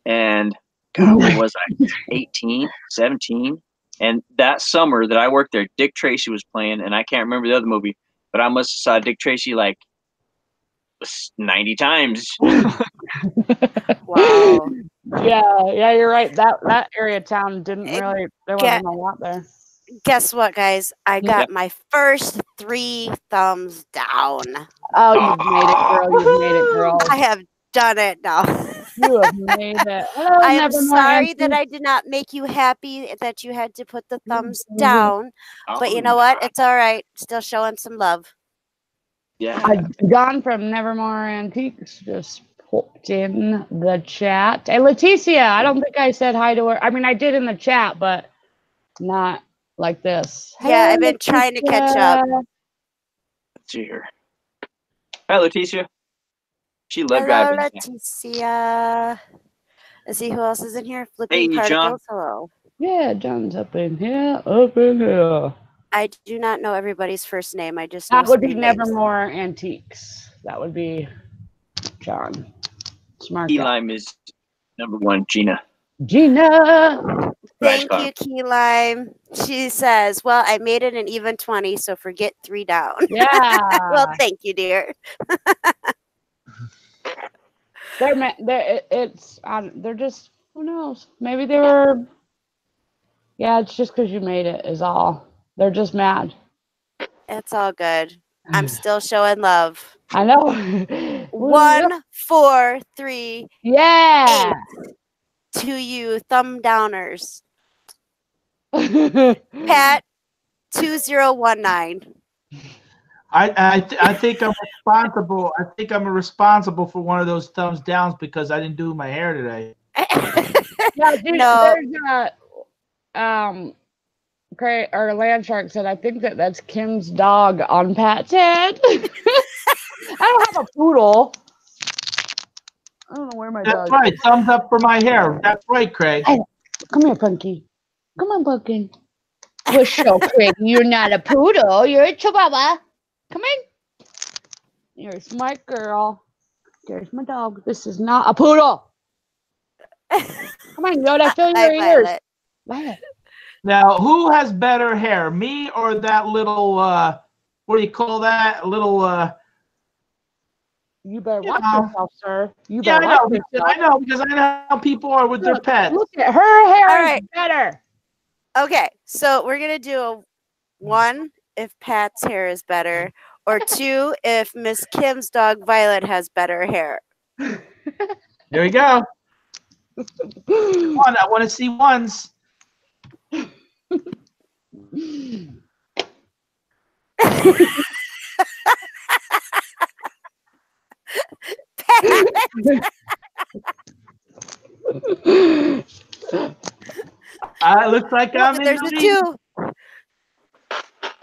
And God, what was I? 18, 17. And that summer that I worked there, Dick Tracy was playing, and I can't remember the other movie, but I must have saw Dick Tracy like 90 times. Wow. Yeah, you're right. That area of town didn't really, there wasn't a lot there. Guess what, guys? I got my first 3 thumbs down. Oh, you've made it, girl. You've made it, girl. I have done it now. You have made it. Hello, I am sorry that I did not make you happy that you had to put the thumbs down. But you know what? It's all right. Still showing some love. Yeah. I've gone from Nevermore Antiques, just popped in the chat. Hey, Leticia, I don't think I said hi to her. I mean, I did in the chat, but not like this. Yeah, I've been trying to catch up. Let's see here. Hi, Leticia. She loved Hello, driving. Leticia. Let's see who else is in here. Flipping Hey, Particles. John. Hello. Yeah, John's up in here. I do not know everybody's first name. I just know That would be some names. Nevermore Antiques. That would be John. Smart Key guy. Lime is number 1, Gina. Thank you, Key Lime. She says, well, I made it an even 20, so forget 3 down. Yeah. Well, thank you, dear. They're just, who knows? Maybe they were, yeah, it's just because you made it is all. They're just mad. It's all good. I'm still showing love. I know. 1, 4, 3, yeah. 8 to you, thumb downers. Pat 2019. I think I'm responsible. I think I'm responsible for one of those thumbs downs because I didn't do my hair today. Yeah, dude, No. There's Craig or Landshark said, I think that's Kim's dog on Pat's head. I don't have a poodle. I don't know where my dog That's right. Thumbs up for my hair. That's right, Craig. Hey, come here, Punky. Come on, Punky. We're so Craig. You're not a poodle. You're a chihuahua. Come in. You're a smart girl. There's my dog. This is not a poodle. Come on, Yoda. Fill your ears. Violet. Violet. Now, who has better hair, me or that little, what do you call that? Little, You better you watch know. yourself, sir. You Yeah, better I watch know, yourself. because I know how people are with their pets. Look at her hair All is right. better. Okay, so we're gonna do a 1 if Pat's hair is better, or 2 if Miss Kim's dog Violet has better hair. There we go. Come on, I want to see ones. Looks like I'm in There's the a lead. 2.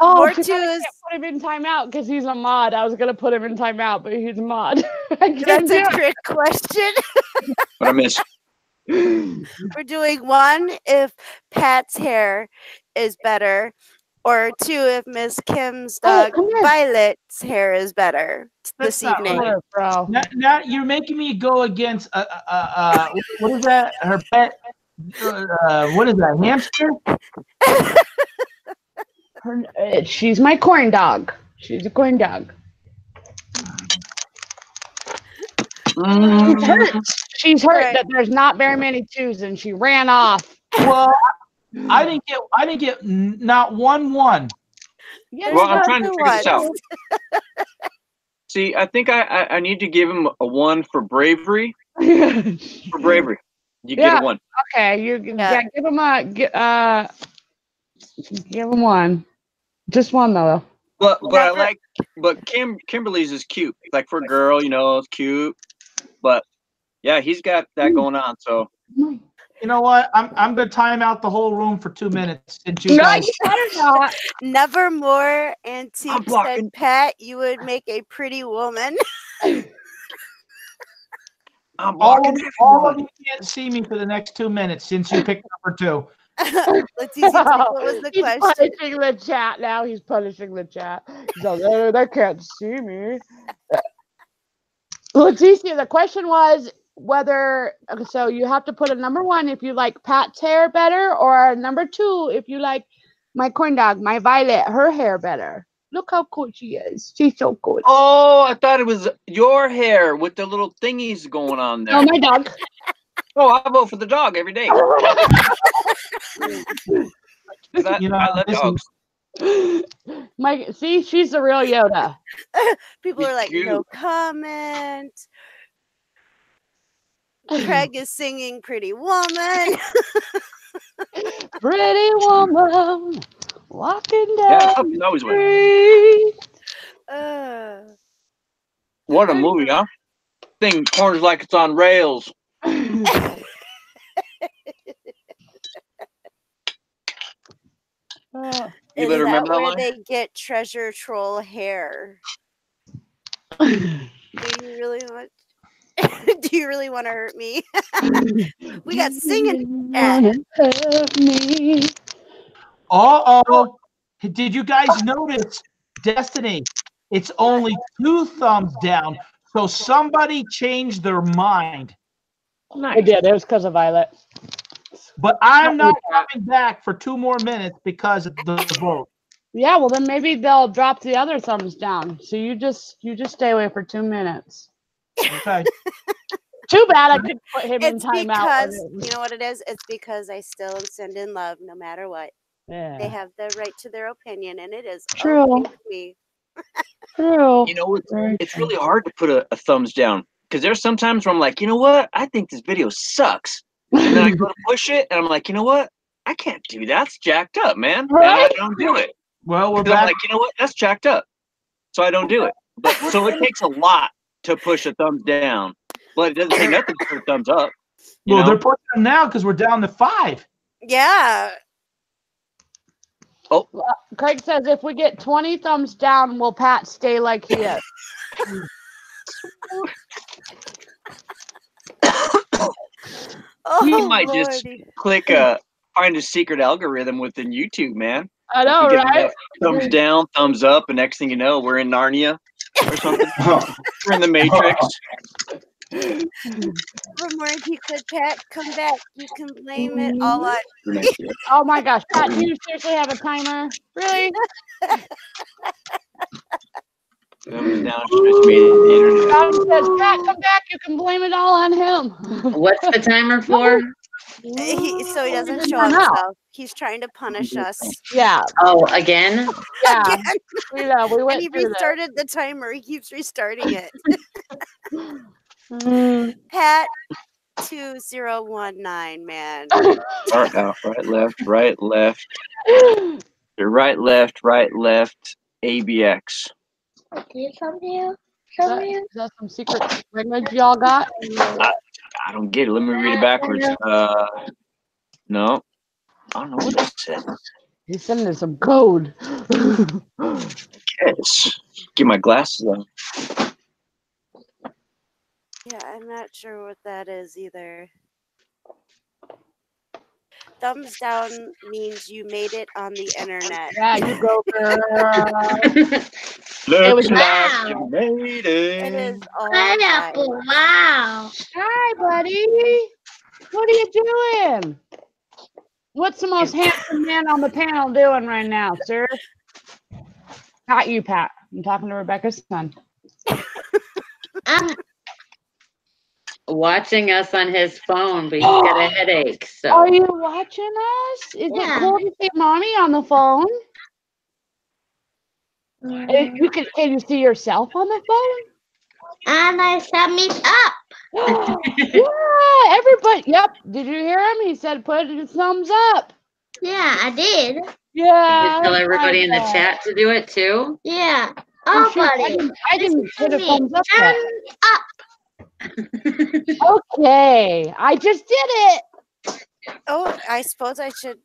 Oh, More too bad I twos. can't put him in timeout because he's a mod. I was gonna put him in timeout, but he's a mod. I can't That's do a trick question. What I miss? it. We're doing 1 if Pat's hair is better, or 2 if Miss Kim's Oh, dog come here. Violet's hair is better That's this not evening. right. Here, bro. Now you're making me go against what is that? Her pet? What is that? Hamster? She's my corn dog. She's a corn dog. She's hurt. She's hurt Right. that there's not very many 2s, and she ran off. Well, I didn't get not 1. Yeah, Well, I'm There's trying to nothing figure this out. one. See, I think I need to give him a 1 for bravery. okay, For bravery, you Yeah. get a 1. yeah, give him 1. Just 1 though. But I Never- like, but Kimberly's is cute. Like for a girl, it's cute. But yeah, he's got that going on. So You know what? I'm gonna time out the whole room for 2 minutes since you No, guys. you better not. Never more antique blocking. said Pat, you would make a pretty woman. I'm All blocking of everyone. you can't see me for the next 2 minutes since you picked number 2. Let's see, what was the He's question? punishing the chat now. He's punishing the chat. He's like, oh, they can't see me. Leticia, the question was whether, so you have to put a number 1 if you like Pat's hair better, or number 2 if you like my corn dog, my Violet, her hair better. Look how cool she is. She's so cool. Oh, I thought it was your hair with the little thingies going on there. Oh, my dog. Oh, I vote for the dog every day. 'Cause I love listen, dogs. See, she's the real Yoda. People are like, Cute. no comment. Craig is singing Pretty Woman. Pretty woman walking Yeah, down puppies always the win. street. What a movie, huh? Thing corners like it's on rails. You Is better that remember that where line. they get treasure troll hair? Do you really want? Do you really want to hurt me? We got singing. Hurt me. Uh-oh. Did you guys notice, Destiny? It's only 2 thumbs down. So somebody changed their mind. I did. It was because of Violet. But I'm not coming back for 2 more minutes because of the vote. Yeah, well then maybe they'll drop the other thumbs down. So you just stay away for 2 minutes. Okay. Too bad I couldn't put him in It's timeout. because you know what it is. It's because I still am sending love, no matter what. They Yeah. have the right to their opinion, and it is True. okay with me. True. It's really hard to put a thumbs down because there's sometimes where I'm like, you know what? I think this video sucks. And then I go to push it and I'm like, you know what? I can't do that. It's jacked up, man. And I Right? don't do it. Well, we're Because I'm back. like, you know what? That's jacked up. So I don't do it. But so it takes a lot to push a thumbs down. But it doesn't take nothing to put a thumbs up. You Well, know? they're pushing them now because we're down to 5. Yeah. Craig says if we get 20 thumbs down, will Pat stay like he is? Oh, He might just Lordy. click find a secret algorithm within YouTube, man. I know, We get right? enough thumbs down, thumbs up, and next thing you know, we're in Narnia or something. We're in the Matrix. For more, if you could, Pat, come back. You can blame it all on. Oh my gosh, Pat, do you seriously have a timer? Really? Thumbs down shows me the internet. God says, Pat, come back. You can blame it all on him. What's the timer for? So he doesn't Didn't show run out. himself. He's trying to punish us. Yeah, Oh, again? yeah. Again. We know. We And went he through restarted the timer. He keeps restarting it. this. Pat 2019, man. Right out, right, left, right, left, ABX. Is that some secret language y'all got? I don't get it. Let me read it backwards. No. I don't know what that said. He's sending us some code. Yes. Get my glasses on. Yeah, I'm not sure what that is either. Thumbs down means you made it on the internet. Yeah, you go, girl. Looks was- like you made it. It is all Pineapple, right. wow. Hi, buddy. What are you doing? What's the most handsome man on the panel doing right now, sir? Not you, Pat. I'm talking to Rebecca's son. I'm Watching us on his phone, but he's got a headache. So Are you watching us? Is Yeah. it cool to see mommy on the phone? Can you see yourself on the phone? and I sum it up. Yeah, everybody. Yep. Did you hear him? He said put a thumbs up. Yeah, I did. Yeah. you tell everybody in the like chat to do it too. Yeah. Oh, Oh, shoot, I buddy. didn't put a Listen to thumbs me. up yet. Thumbs up. Okay, I just did it. Oh, I suppose I should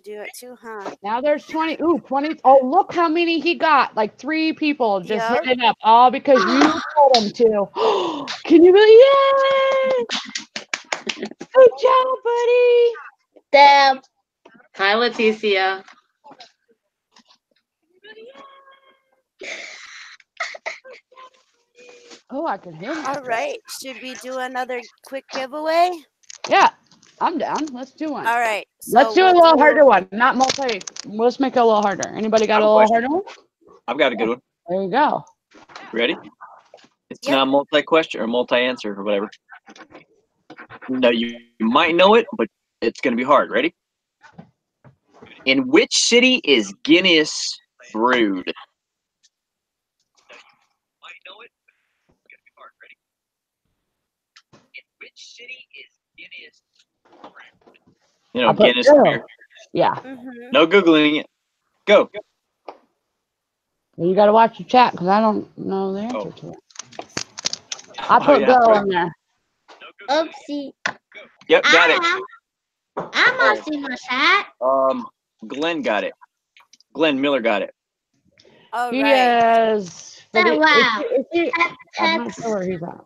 do it too, huh? Now there's 20. Ooh, 20. Oh, look how many he got. Like 3 people just Yep. hit it up. All because you told him to. Can you believe? Yay! Good job, buddy. The Hi, Leticia. Oh, I can hear him. All right. Should we do another quick giveaway? Yeah, I'm down. Let's do one. All right. Let's do a we'll little harder one, not multi. Let's make it a little harder. Anybody got a little harder one? I've got a good one. There you go. Ready? It's Yep. not multi-question or multi-answer or whatever. No, you might know it, but it's going to be hard. Ready? In which city is Guinness brewed? You know, I'll put Guinness zero. beer. Yeah. Mhm. No Googling it. Go. You got to watch your chat because I don't know the answer to it. I Oh, put yeah, go right. in there. oopsie. Yep, got it. I'm not seeing my chat. Glenn got it. Glenn Miller got it. All He right. is. but Oh, wow. I'm not sure where he's at.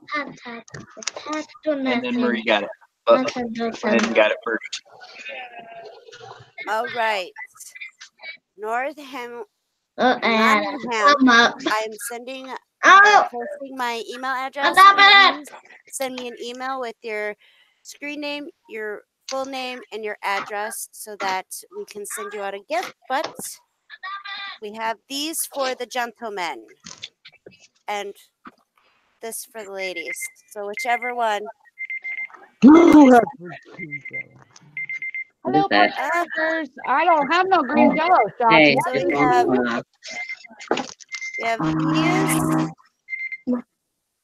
Pat, do And then nothing. Marie got it. But Nothing, do Glenn something. got it first. All right. Northam. Oh, and Nottingham. come up. I'm sending. Oh, Posting my email address. stop it. Please send me an email with your screen name, your full name, and your address so that we can send you out a gift. But we have these for the gentlemen and this for the ladies. So whichever one. Hello, that? Parkers. I don't have no green jello shots. Hey, So your we phone's have going off. these.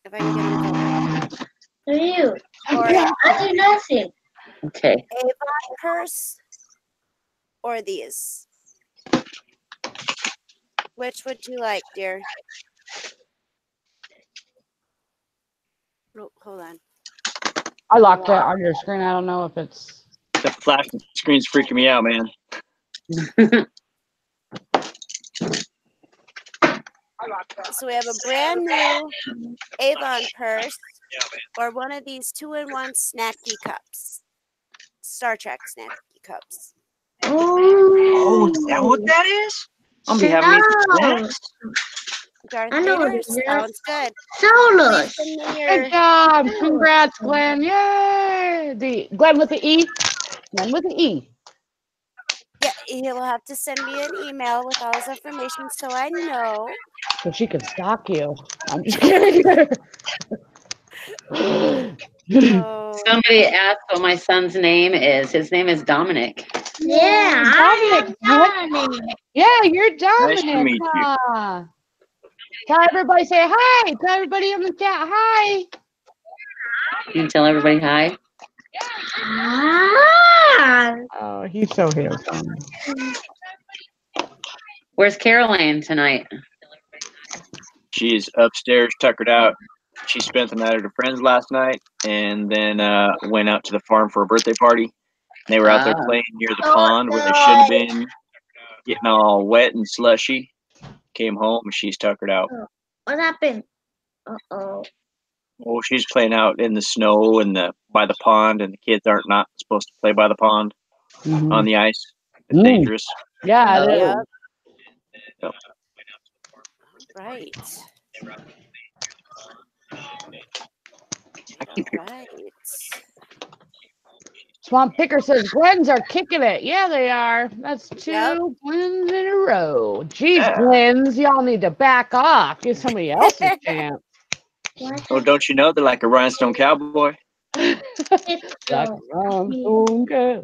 If I can get them going. For you. Or I do nothing. Okay. Avon purse or these. Which would you like, dear? Oh, hold on. I locked it on your screen. I don't know if it's. That flashing screen's freaking me out, man. So we have a brand new Avon purse or one of these 2-in-1 snacky cups. Star Trek snacky cups. Oh, is that what that is? I'm be having me for snacks. Darth I know what Vader? it is. Sounds good. Solus. Please send me Good your. job. Congrats, Glenn. Yay. Glenn with the E. Glenn with the E. Yeah, he'll have to send me an email with all his information so I know. So she can stalk you. I'm just kidding. Oh, Somebody asked what my son's name is. His name is Dominic. Yeah, I Dominic. am Dominic. Yeah, you're Nice to Dominic. meet you. Huh? Tell everybody, say hi. Tell everybody in the chat, hi. You can tell everybody hi. Ah. Oh, he's so handsome. Where's Caroline tonight? She's upstairs, tuckered out. She spent the night at her friend's last night, and then went out to the farm for a birthday party. They were out there Ah. playing near the Oh, pond where they should have been, getting all wet and slushy. Came home and she's tuckered out. What happened? Uh-oh. Well, she's playing out in the snow and by the pond, and the kids aren't not supposed to play by the pond on the ice. It's Mm. dangerous. Yeah, it is. yep. Yep. Right. Right. Swamp Picker says Glens are kicking it. Yeah, they are. That's two Yep. Glens in a row. Jeez, Yeah. Glens, y'all need to back off. Give somebody else a chance. What Oh, don't you know they're like a rhinestone cowboy? Like happened? rhinestone cow.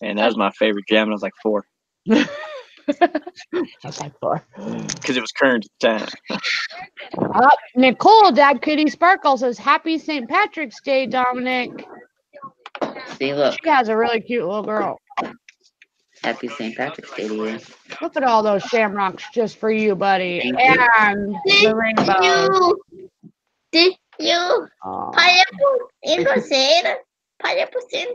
And that was my favorite jam. When I was like 4 That's like 4. because it was current at the time. Nicole, Dad Kitty Sparkle says, Happy St. Patrick's Day, Dominic. See, look. She has a really cute little girl. Happy St. Patrick's Day to you. Look at all those shamrocks just for you, buddy. Thank you. And the rainbow. Did you? Aw. Pineapple innocent. Pineapple sin.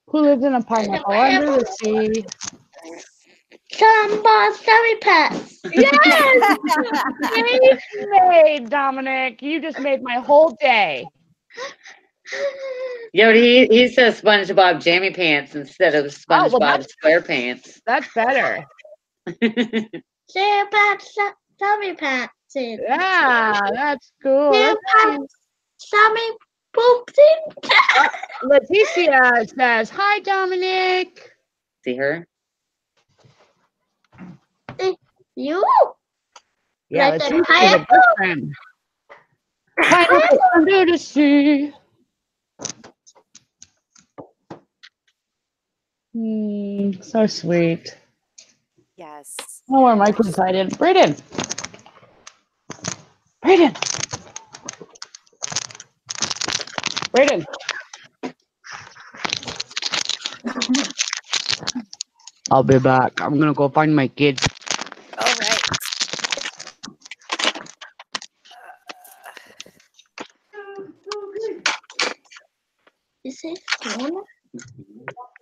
Who lives in a pineapple under the sea? Sorry, Pets. Yes! Nice made, Dominic. You just made my whole day. Yeah, but he says SpongeBob Jammy Pants instead of Oh, well, SpongeBob SquarePants. That's better. Sorry, Pets. Yeah, that's cool. Sammy pooped in. Leticia says, Hi, Dominic. See her? You? Yeah, Like a Letitia's a pineapple? good friend. Pineapple under the sea. So sweet. Yes. Oh, where Mike was excited. Brayden. Brayden. Brayden. I'll be back. I'm gonna go find my kids. All right. Is it phone?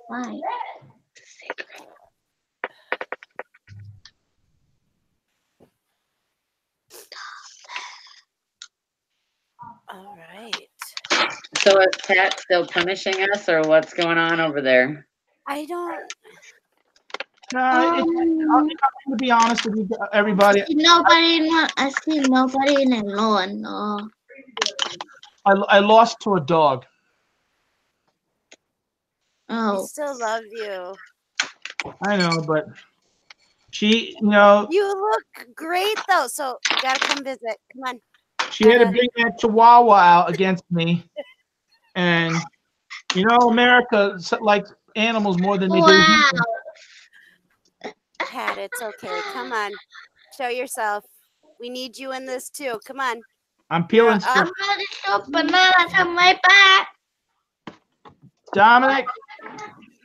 Why? All right. So is Pat still punishing us, or what's going on over there? I don't. To be honest with you, everybody, I see nobody in alone. No. I lost to a dog. I Oh. still love you. I know, but she, you know, You look great though, so you gotta come visit. Come on. she had to bring that Chihuahua out against me, and you know, America likes animals more than they do Wow. people. Pat, it's okay. Come on. Show yourself. We need you in this too. Come on. I'm peeling You're up. stuff. I'm gonna show bananas on my back. Dominic.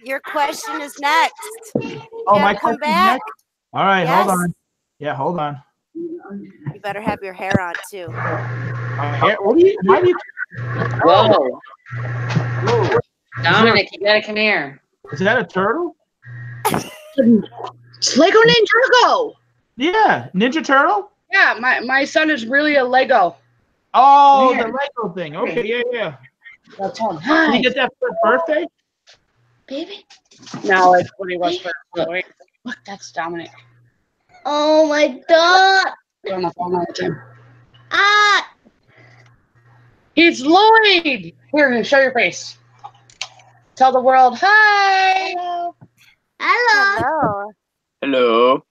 Your question is next. You Oh, my gotta come question's back. next? All right, Yes. hold on. Yeah, hold on. You better have your hair on too. My hair. What do you? Why do you? Whoa. Whoa. Dominic, you gotta come here. Is that a turtle? It's Lego Ninjago. Yeah, Ninja Turtle. Yeah, my son is really a Lego. Oh, Yeah. the Lego thing. Okay, yeah. That's him. Did Hi. you get that for birthday? Baby. No, it's when he was first. Look, that's Dominic. Oh my god. On the phone with him. Ah, It's Lloyd. Here, show your face. Tell the world hi. hello. Hello. Hello.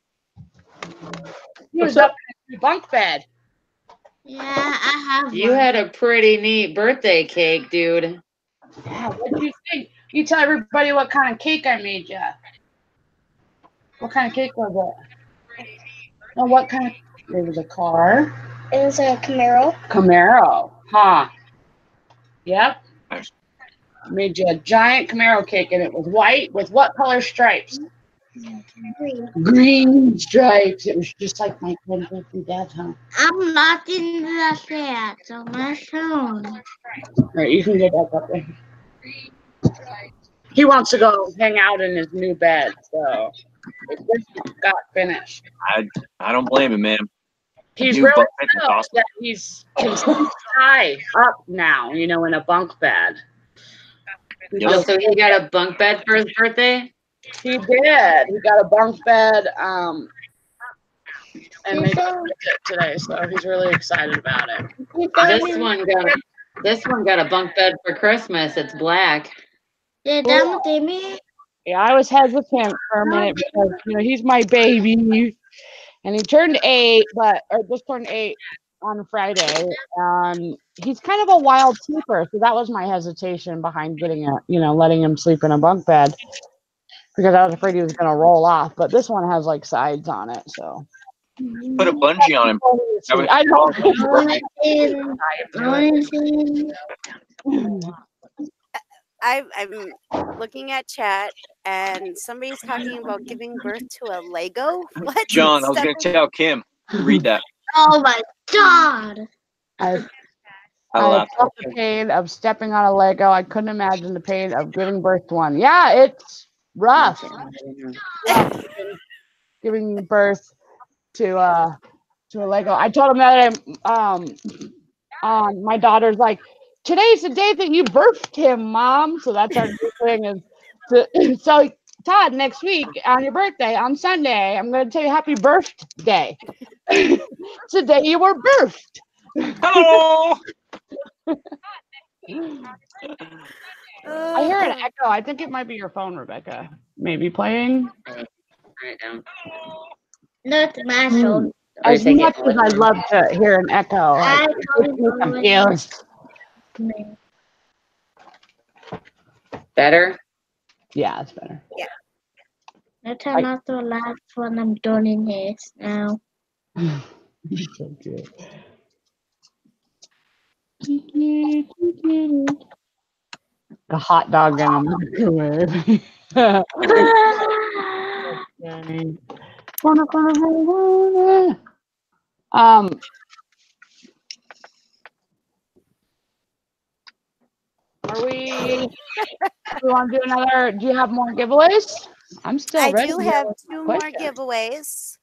Hello. He was up in his bunk bed. Yeah, I have You one. had a pretty neat birthday cake, dude. Yeah, what do you think? You tell everybody what kind of cake I made you. What kind of cake was it? Oh, what kind of? It was a car. It was a Camaro. Camaro. Huh. Yep. Nice. Made you a giant Camaro cake, and it was white with what color stripes? Green stripes. It was just like my grandpa's dad's, huh? I'm not in the chat on my phone. All right, you can get back up there. He wants to go hang out in his new bed, so this got finished. I don't blame him, man. He's New really bunk bed, that's proud awesome. that he's can sleep high up now, in a bunk bed. Yep. Oh, so he got a bunk bed for his birthday? He did. He got a bunk bed, and they got it today, so he's really excited about it. This one got a bunk bed for Christmas. It's black. They done with me. Yeah, I was hesitant for a minute because he's my baby, and he turned 8, or just turned 8 on Friday, and he's kind of a wild sleeper, so that was my hesitation behind getting letting him sleep in a bunk bed, because I was afraid he was going to roll off. But this one has like sides on it, so Put a bungee on him. I know. I'm looking at chat and somebody's talking about giving birth to a Lego. What? John, I was going to tell Kim. Read that. Oh my God. I I laughed. felt the pain of stepping on a Lego. I couldn't imagine the pain of giving birth to one. Yeah, it's rough. Giving birth to a Lego. I told him that my daughter's like, today's the day that you birthed him, Mom. So that's our new thing. So Todd, next week on your birthday on Sunday, I'm going to tell you happy birthday. It's the day you were birthed. Hello. I hear an echo. I think it might be your phone, Rebecca. Maybe playing. Right now. Not my phone. As much as I love to hear an echo, it makes me confused. Better? Yeah, it's better. Yeah. I turn off the light when I'm doing this now. So cute. A hot dog in a microwave. Are we? Do you want to do another? Do you have more giveaways? I'm still I ready. do have 2 more giveaways.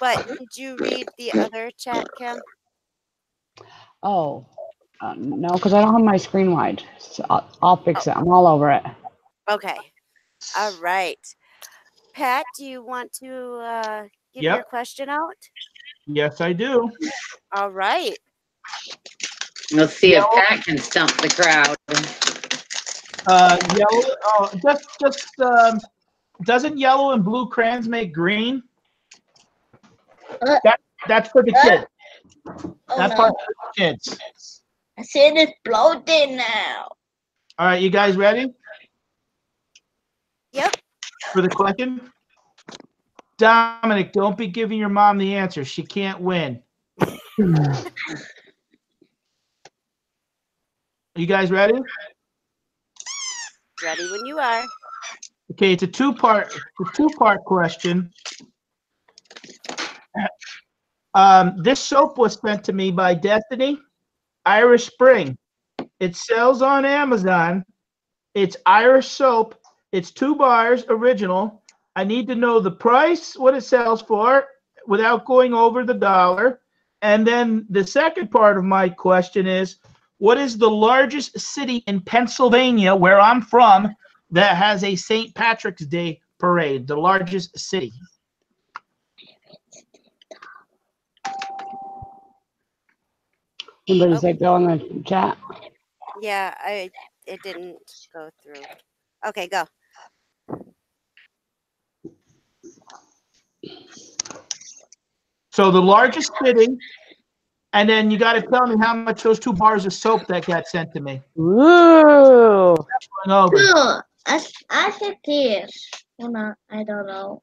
But did you read the other chat, Kim? Oh, no, because I don't have my screen wide. So I'll fix it. I'm all over it. Okay. All right. Pat, do you want to give your question out? Yes, I do. All right. Let's see if Pat can stump the crowd. Yellow. Doesn't yellow and blue crayons make green? That's for the kids. That part's for the kids. I see it exploding now. All right, you guys ready? Yep. For the question? Dominic, don't be giving your mom the answer. She can't win. You guys ready? Ready when you are. Okay, it's a two-part question. This soap was sent to me by Destiny, Irish Spring. It sells on Amazon. It's Irish soap. It's 2 bars, original. I need to know the price, what it sells for, without going over the dollar. And then the second part of my question is, what is the largest city in Pennsylvania, where I'm from, that has a St. Patrick's Day parade? The largest city. Somebody said go in the chat. Yeah, it didn't go through. Okay, go. So the largest city, and then you got to tell me how much those 2 bars of soap that got sent to me. Ooh. Going over. Sure. I said this. I don't know.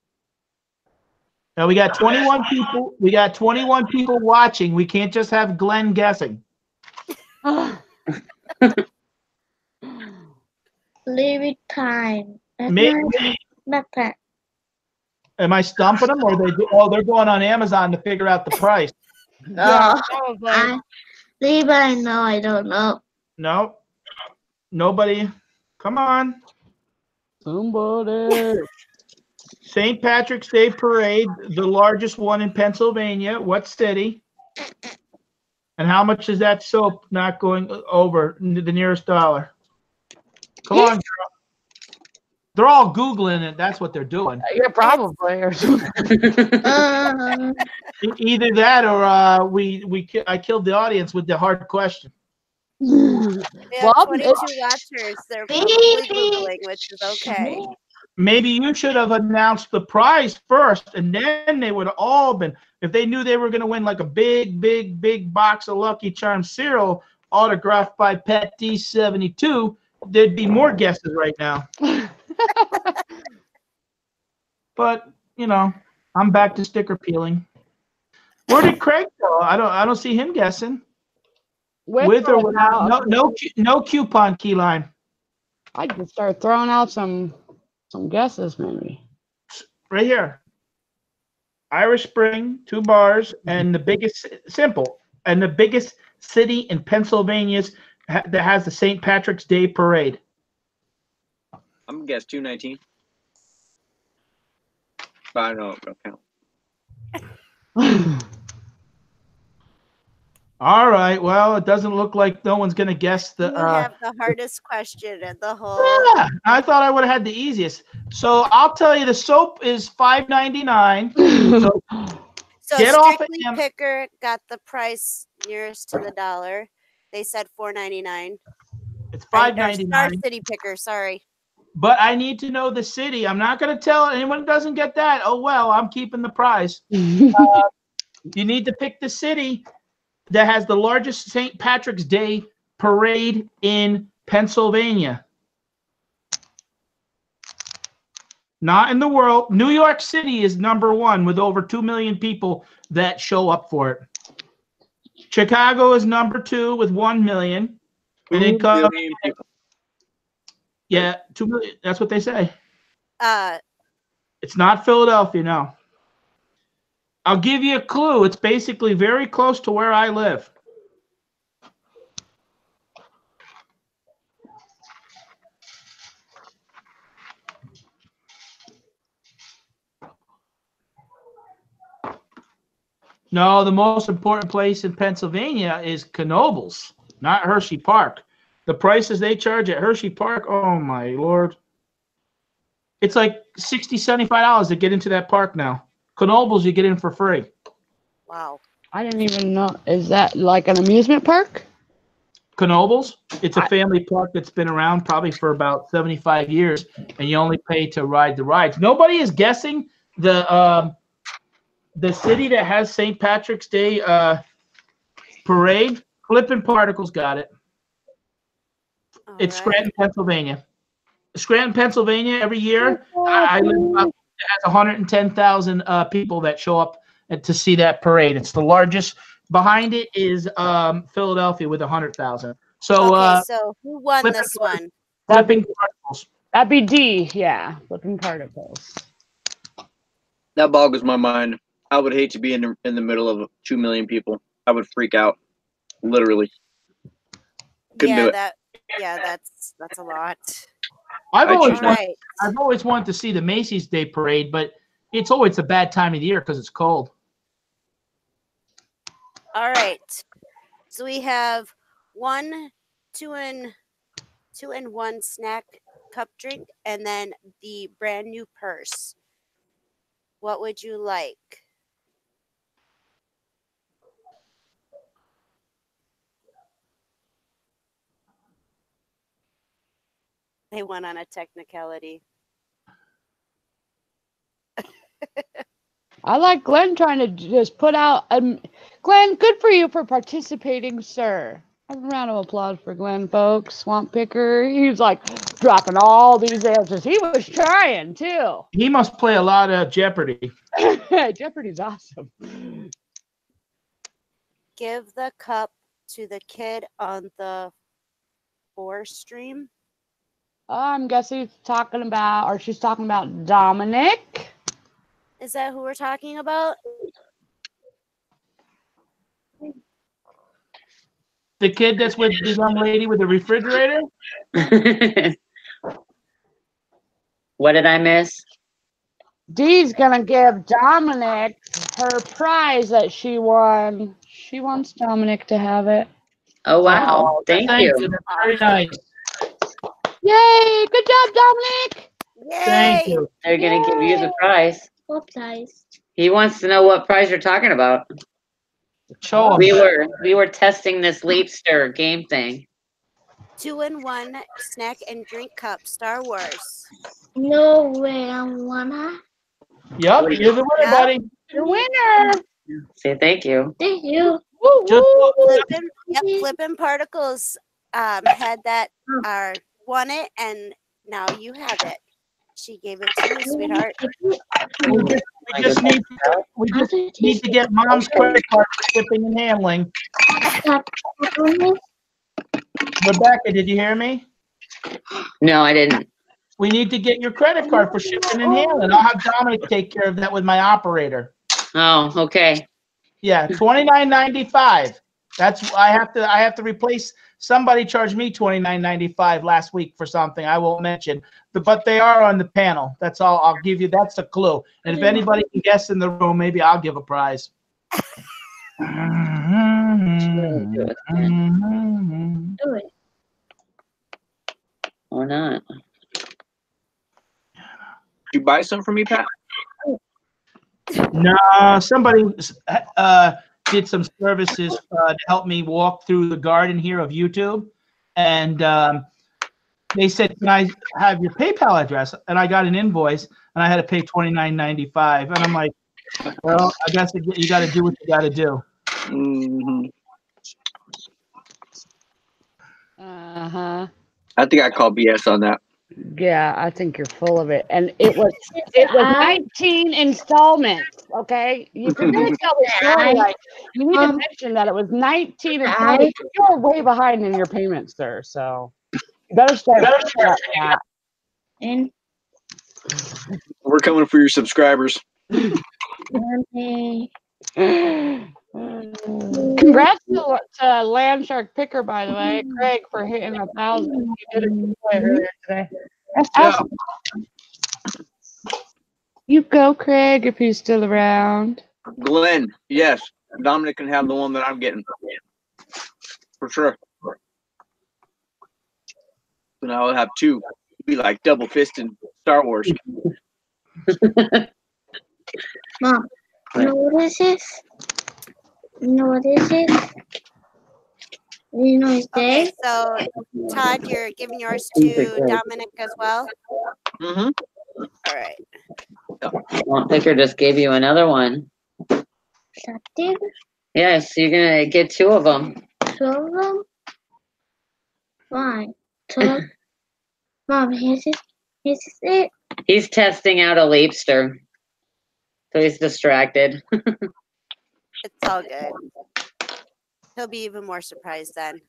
Now we got 21 people. We got 21 people watching. We can't just have Glenn guessing. Leave it time. Not that. Am I stumping them, or they're going on Amazon to figure out the price? Yeah, Oh, probably. Leave I know. I don't know. No, nobody. Come on. Somebody. St. Patrick's Day Parade, the largest one in Pennsylvania. What city? And how much is that soap not going over the nearest dollar? Come on, girl. They're all Googling it. That's what they're doing. Yeah, probably. Or something. Either that or I killed the audience with the hard question. We have Well, 22 watchers. They're probably Googling, which is okay. Maybe you should have announced the prize first, and then they would have all been. If they knew they were going to win like a big box of Lucky Charms cereal autographed by Pet D72, there'd be more guesses right now. But I'm back to sticker peeling. Where did Craig go? I don't see him guessing. With or without? No coupon key line. I could start throwing out some guesses, maybe. Right here. Irish Spring, 2 bars, and the biggest city in Pennsylvania that has the St. Patrick's Day Parade. I'm gonna guess 219. But I know it don't count. All right. Well, it doesn't look like no one's gonna guess the. You have the hardest question in the whole. Yeah, I thought I would have had the easiest. So I'll tell you, the soap is $5.99. So So get off Strictly at Picker got the price nearest to the dollar. They said $4.99. it's Star $5.99. City Picker, sorry. But I need to know the city. I'm not going to tell anyone who doesn't get that. Oh well, I'm keeping the prize. You need to pick the city that has the largest St. Patrick's Day parade in Pennsylvania. Not in the world. New York City is number 1 with over 2 million people that show up for it. Chicago is number 2 with 1 million. And then 2 million people. Yeah, 2 million. That's what they say. Uh, It's not Philadelphia, no. I'll give you a clue. It's basically very close to where I live. No, the most important place in Pennsylvania is Knoebels, not Hershey Park. The prices they charge at Hershey Park, oh my Lord. It's like $60, $75 to get into that park now. Knoebels, you get in for free. wow. I didn't even know. Is that like an amusement park? Knoebels, it's a family park that's been around probably for about 75 years, and you only pay to ride the rides. Nobody is guessing the city that has St. Patrick's Day parade. Flippin' Particles got it. It's Scranton, Pennsylvania. Scranton, Pennsylvania, every year, I live up, it has 110,000 people that show up to see that parade. It's the largest. Behind it is Philadelphia with 100,000. So, okay, so who won this one? Flipping Particles. That'd be D, yeah. Flipping particles. That boggles my mind. I would hate to be in the middle of 2 million people. I would freak out, literally. Couldn't do it. That's a lot. I've always Right. wanted to see the Macy's Day Parade, but it's always a bad time of the year because it's cold. All right. So we have 1, 2, and 1 snack cup drink, and then the brand new purse. What would you like? They went on a technicality. I like Glenn trying to just put out. Glenn, good for you for participating, sir. A round of applause for Glenn, folks. Swamp Picker. He's like dropping all these answers. He was trying too. He must play a lot of Jeopardy. Jeopardy's awesome. Give the cup to the kid on the 4 stream. I'm guessing he's talking about, or she's talking about Dominic. Is that who we're talking about? The kid that's with the young lady with the refrigerator? What did I miss? Dee's gonna give Dominic her prize that she won. She wants Dominic to have it. Oh, wow. Thank you. That's very nice. Yay! Good job, Dominic. Yay! Thank you. They're going to give you the prize. What prize? He wants to know what prize you're talking about. Show him. We were testing this leap stir game thing. 2-in-1 snack and drink cup, Star Wars. No way, I wanna. Yep, you're the winner, buddy. The winner. Say thank you. Thank you. Woo, Just woo. Flippin' Particles had that won it, and now you have it. She gave it to you, sweetheart. we just need to get Mom's credit card for shipping and handling. Rebecca, did you hear me? No, I didn't. We need to get your credit card for shipping and handling. I'll have Dominic take care of that with my operator. Oh, okay. Yeah, $29.95. That's I have to replace. Somebody charged me $29.95 last week for something I won't mention, but they are on the panel. That's all. I'll give you. That's a clue. And if anybody can guess in the room, maybe I'll give a prize. Do it. Or not. You buy some for me, Pat? No, somebody did some services to help me walk through the garden here of YouTube, and they said, "Can I have your PayPal address?" And I got an invoice, and I had to pay $29.95, and I'm like, "Well, I guess you got to do what you got to do." Mm-hmm. Uh-huh. I think I call BS on that. Yeah, I think you're full of it. And it was 19 installments, okay? If you're gonna tell the story, like, you need to mention that it was 19 installments. You're way behind in your payments, sir. So you better start that. And We're coming for your subscribers. okay. Congrats to Landshark Picker, by the way, Craig, for hitting 1,000. You did it earlier today. That's awesome. You go, Craig, if he's still around. Glenn, yes. Dominic can have the one that I'm getting. For sure. So now I'll have two. Be like double fisting Star Wars. Mom, you know what is this? You know what is it? You know it's there? Okay, so Todd, you're giving yours to Dominic as well? Mm-hmm. All right. Swamp Picker just gave you another one. Something? Yes, you're gonna get 2 of them. 2 of them? Why? 2? Mom, here's it. He's testing out a leapster. So he's distracted. It's all good. He'll be even more surprised then.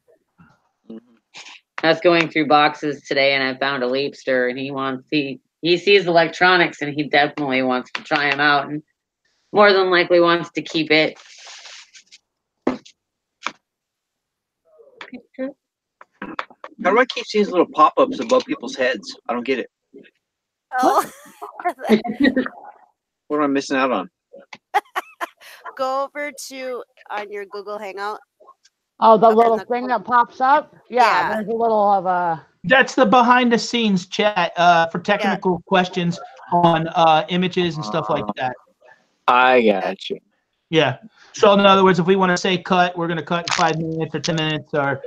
I was going through boxes today and I found a leapster, and he sees electronics and he definitely wants to try them out, and more than likely wants to keep it. How do I keep seeing these little pop-ups above people's heads? I don't get it. Oh, What am I missing out on? go over to on your Google Hangout. Oh, the Up in little the thing corner. that pops up? Yeah, Yeah. there's a little of a. That's the behind the scenes chat for Yeah. technical questions on images and stuff like that. I got you. Yeah. So in other words, if we want to say cut, we're going to cut in 5 minutes or 10 minutes, or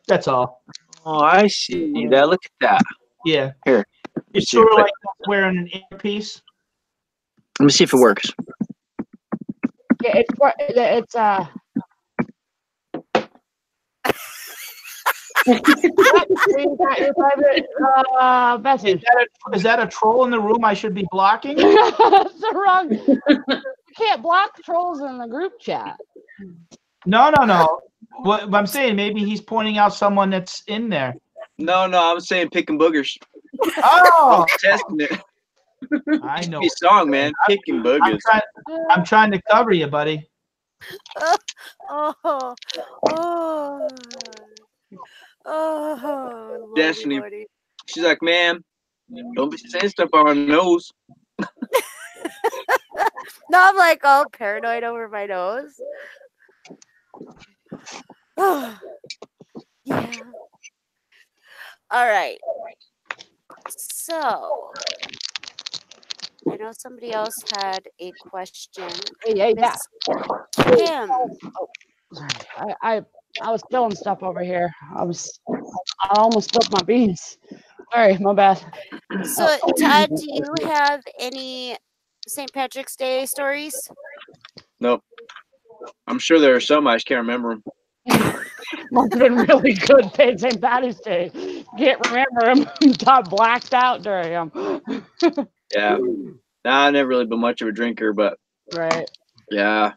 that's all. Oh, I see. That. Look at that. Yeah. Here. It's see if sort of it- like wearing an earpiece. Let me see if it works. Yeah, it's Yep, you got your private message. Is that a troll in the room I should be blocking? That's the wrong. You can't block trolls in the group chat. No. What I'm saying, maybe he's pointing out someone that's in there. No, I'm saying picking boogers. Oh, Testing it. I know. Be song, man. Picking boogers. I'm trying to cover you, buddy. Oh. Lordy, Destiny. lordy. She's like, man, don't be saying stuff on our nose. Now I'm like all paranoid over my nose. Yeah. All right. So I know somebody else had a question. Yeah. Miss Kim. Sorry, I was spilling stuff over here. I almost spilled my beans. Sorry, my bad. So Todd, do you have any St. Patrick's Day stories? Nope. I'm sure there are some. I just can't remember them. Must have been really good St. Patty's Day. Can't remember him. Todd blacked out during him. Yeah. Nah, I've never really been much of a drinker, but Right. yeah.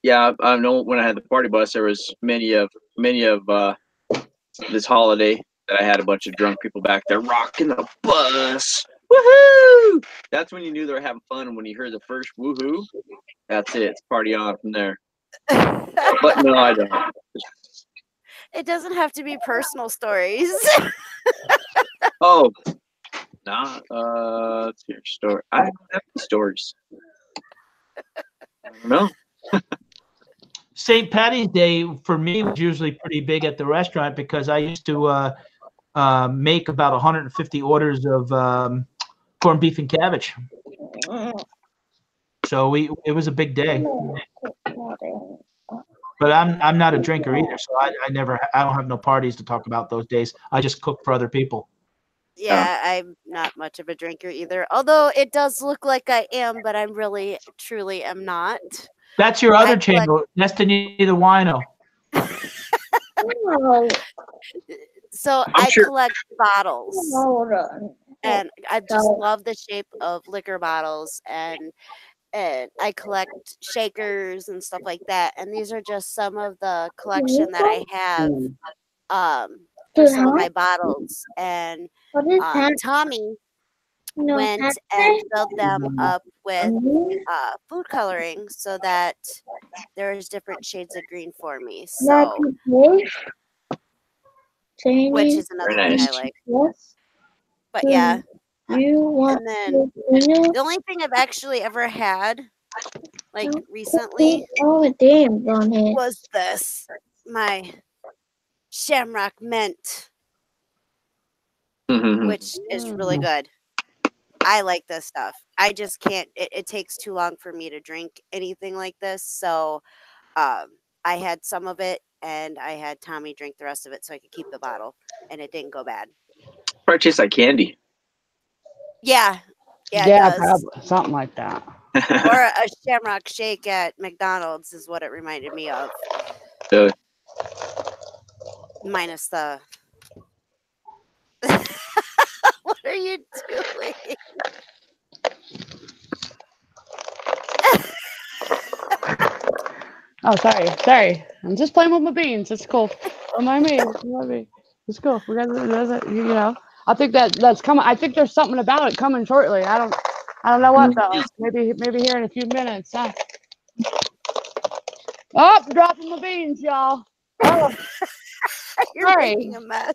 Yeah, I know when I had the party bus, there was many of this holiday that I had a bunch of drunk people back there rocking the bus. Woohoo! That's when you knew they were having fun. And when you heard the first woohoo, that's it. It's party on from there. But no, I don't. It doesn't have to be personal stories. Oh, nah. Let's hear a story. I don't have any stories. I don't know. St. Patty's Day for me was usually pretty big at the restaurant because I used to make about 150 orders of corned beef and cabbage. So it was a big day. But I'm not a drinker either, so I don't have no parties to talk about those days. I just cook for other people. Yeah, I'm not much of a drinker either. Although it does look like I am, but I'm really, truly am not. That's your other I channel, Destiny the Wino. So I collect bottles, and I just love the shape of liquor bottles, and I collect shakers and stuff like that. And these are just some of the collection that I have for some of my bottles. And Tommy went and filled them up with food coloring so that there's different shades of green for me. So, which is another thing I like. But yeah. And then the only thing I've actually ever had, like recently, was this, my Shamrock Mint, which is really good. I like this stuff. I just can't, it takes too long for me to drink anything like this. So I had some of it and I had Tommy drink the rest of it so I could keep the bottle and it didn't go bad. Probably tastes like candy. Yeah. Yeah, it does. Probably. Something like that. Or a Shamrock Shake at McDonald's is what it reminded me of. Minus the... What are you doing? Oh, sorry. I'm just playing with my beans. It's cool. Don't mind me. It's cool. We got I think that's coming. I think there's something about it coming shortly. I don't know what though. Maybe here in a few minutes. Oh, dropping my beans, y'all. Oh, You're making a mess.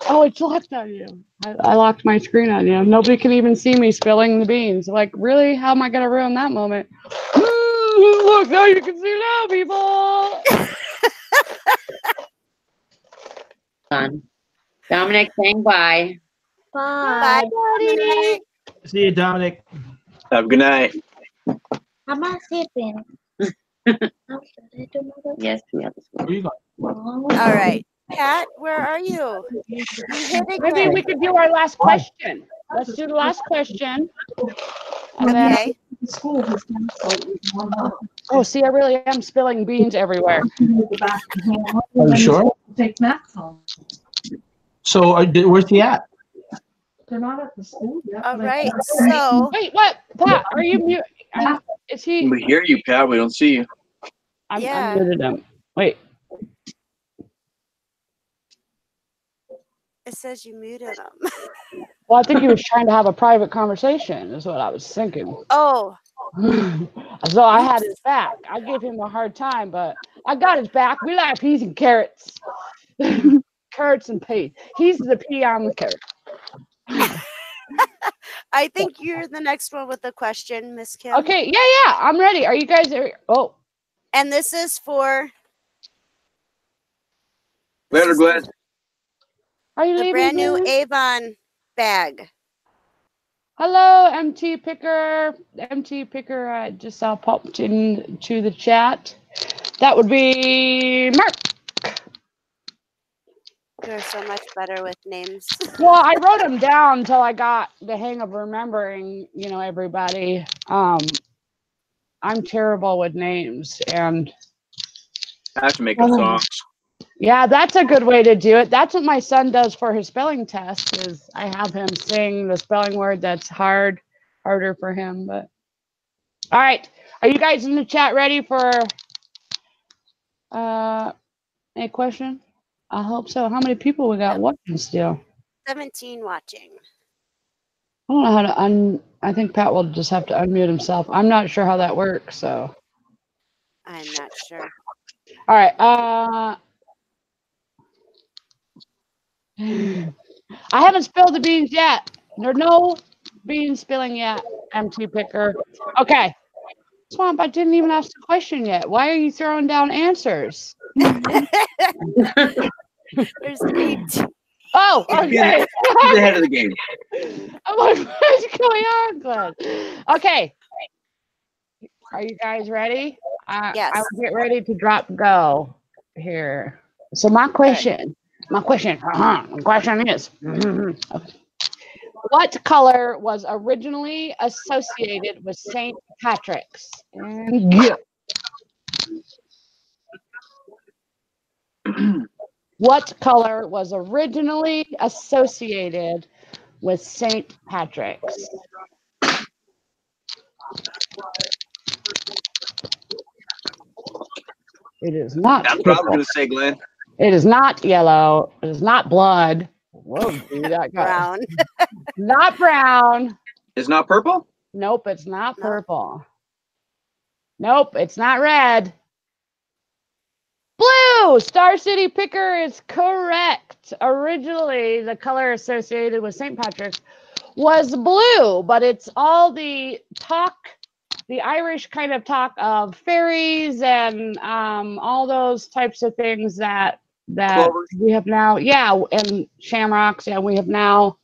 Oh, it's locked on you. I locked my screen on you. Nobody can even see me spilling the beans. Like, really? How am I going to ruin that moment? Look, now you can see now, people. Fun. Dominic saying bye. Bye, Bye. buddy. See you, Dominic. Have a good night. I'm not sleeping. Yes, we have to Where you going? All right. Pat, where are you? You hit Maybe again. we could do our last question. Let's do the last question. And then, Okay. oh, see, I really am spilling beans everywhere. Are you sure? Take Max home. So, where's he at? They're not at the school yet. All but right. I- So, Wait, what? Pat, are you mute? Is he? We hear you, Pat. We don't see you. I'm Yeah. muted him. Wait. it says you muted him. Well, I think he was trying to have a private conversation, is what I was thinking. Oh, So I had his back. I gave him a hard time, but I got his back. We like peas and carrots. Carrots and peas. He's the pea, I'm the carrot. I think you're the next one with the question, Miss Kim. Okay, yeah, I'm ready. Are you guys ready? Oh, And this is for Later, Glenn. are you the leaving? brand new Glenn? Avon bag. Hello, MT Picker. MT Picker just popped into the chat. That would be Mark. You're so much better with names. Well, I wrote them down until I got the hang of remembering, everybody. I'm terrible with names, and I have to make up songs. yeah, that's a good way to do it. That's what my son does for his spelling test. Is I have him sing the spelling word that's harder for him. But all right, are you guys in the chat ready for a question? I hope so. How many people we got watching still? 17 watching. I don't know how to I think Pat will just have to unmute himself. I'm not sure how that works. So I'm not sure. all right. I haven't spilled the beans yet. There's no bean spilling yet, MT Picker. Okay. Swamp, I didn't even ask the question yet. Why are you throwing down answers? There's 8. Oh, okay. He's ahead of the game. I'm like, what's going on, Glenn? Okay. Are you guys ready? Yes. I will get ready to drop go here. So my question is, okay. What color was originally associated with St. Patrick's? And yeah. What color was originally associated with St. Patrick's? It is not. That's what I was going to say, Glenn. It is not yellow. It is not blood. Whoa, dude, that got Brown. not brown. It's not purple? Nope, it's not No. purple. Nope, it's not red. Blue! Star City Picker is correct. Originally, the color associated with St. Patrick's was blue, but it's all the talk, the Irish kind of talk of fairies and all those types of things that Clovers. we have now, and shamrocks, we have now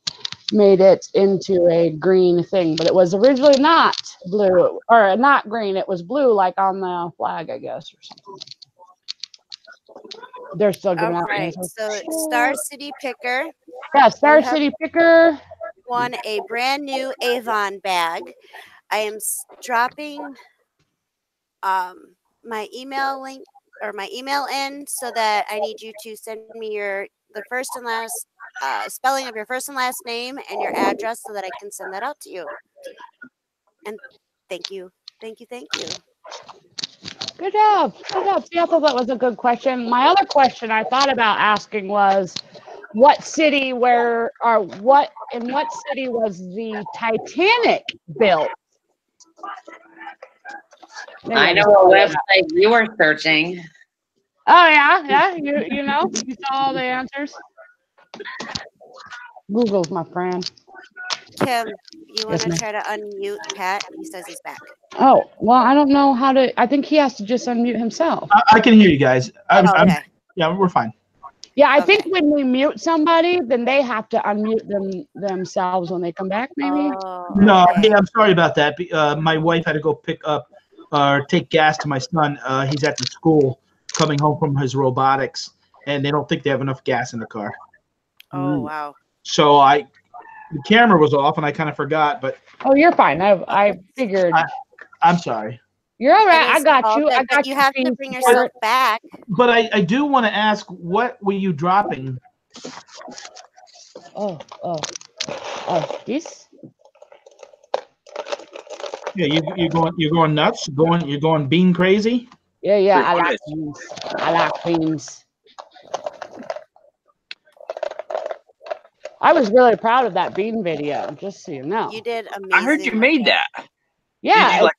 made it into a green thing, but it was originally not blue or not green. It was blue, like on the flag, I guess, or something. They're still giving All out right. answers. So Star City Picker Yeah, Star you have- City Picker. won a brand new Avon bag. I am dropping my email link or my email in so that I need you to send me the first and last spelling of your first and last name and your address so that I can send that out to you. And thank you. Thank you. Thank you. Good job. Good job. See, I thought that was a good question. My other question I thought about asking was, in what city was the Titanic built? Maybe I know just what thought of that. website you were searching. Oh yeah. You know, you saw all the answers. Google's my friend. Kim, you want Yes, to ma'am. try to unmute Pat? He says he's back. Oh, well, I don't know how to. I think he has to just unmute himself. I can hear you guys. Oh, okay. Yeah, we're fine. Yeah, I Okay. think when we mute somebody, then they have to unmute themselves when they come back, maybe. Oh, No, okay. yeah, I'm sorry about that. My wife had to go pick up or take gas to my son. He's at the school coming home from his robotics, and they don't think they have enough gas in the car. Oh, wow. So the camera was off, and I kind of forgot. But Oh, you're fine. I figured. I'm sorry. You're all It right. I is got all you. good, I but got you you. have to Bean bring Sport. yourself back. But I do want to ask, what were you dropping? Oh, this? Yeah, you're going nuts. You're going bean crazy. Yeah, I What like is- beans. I like beans. I was really proud of that bean video, just so you know. You did amazing. I heard you with made it. that. Yeah. Did you like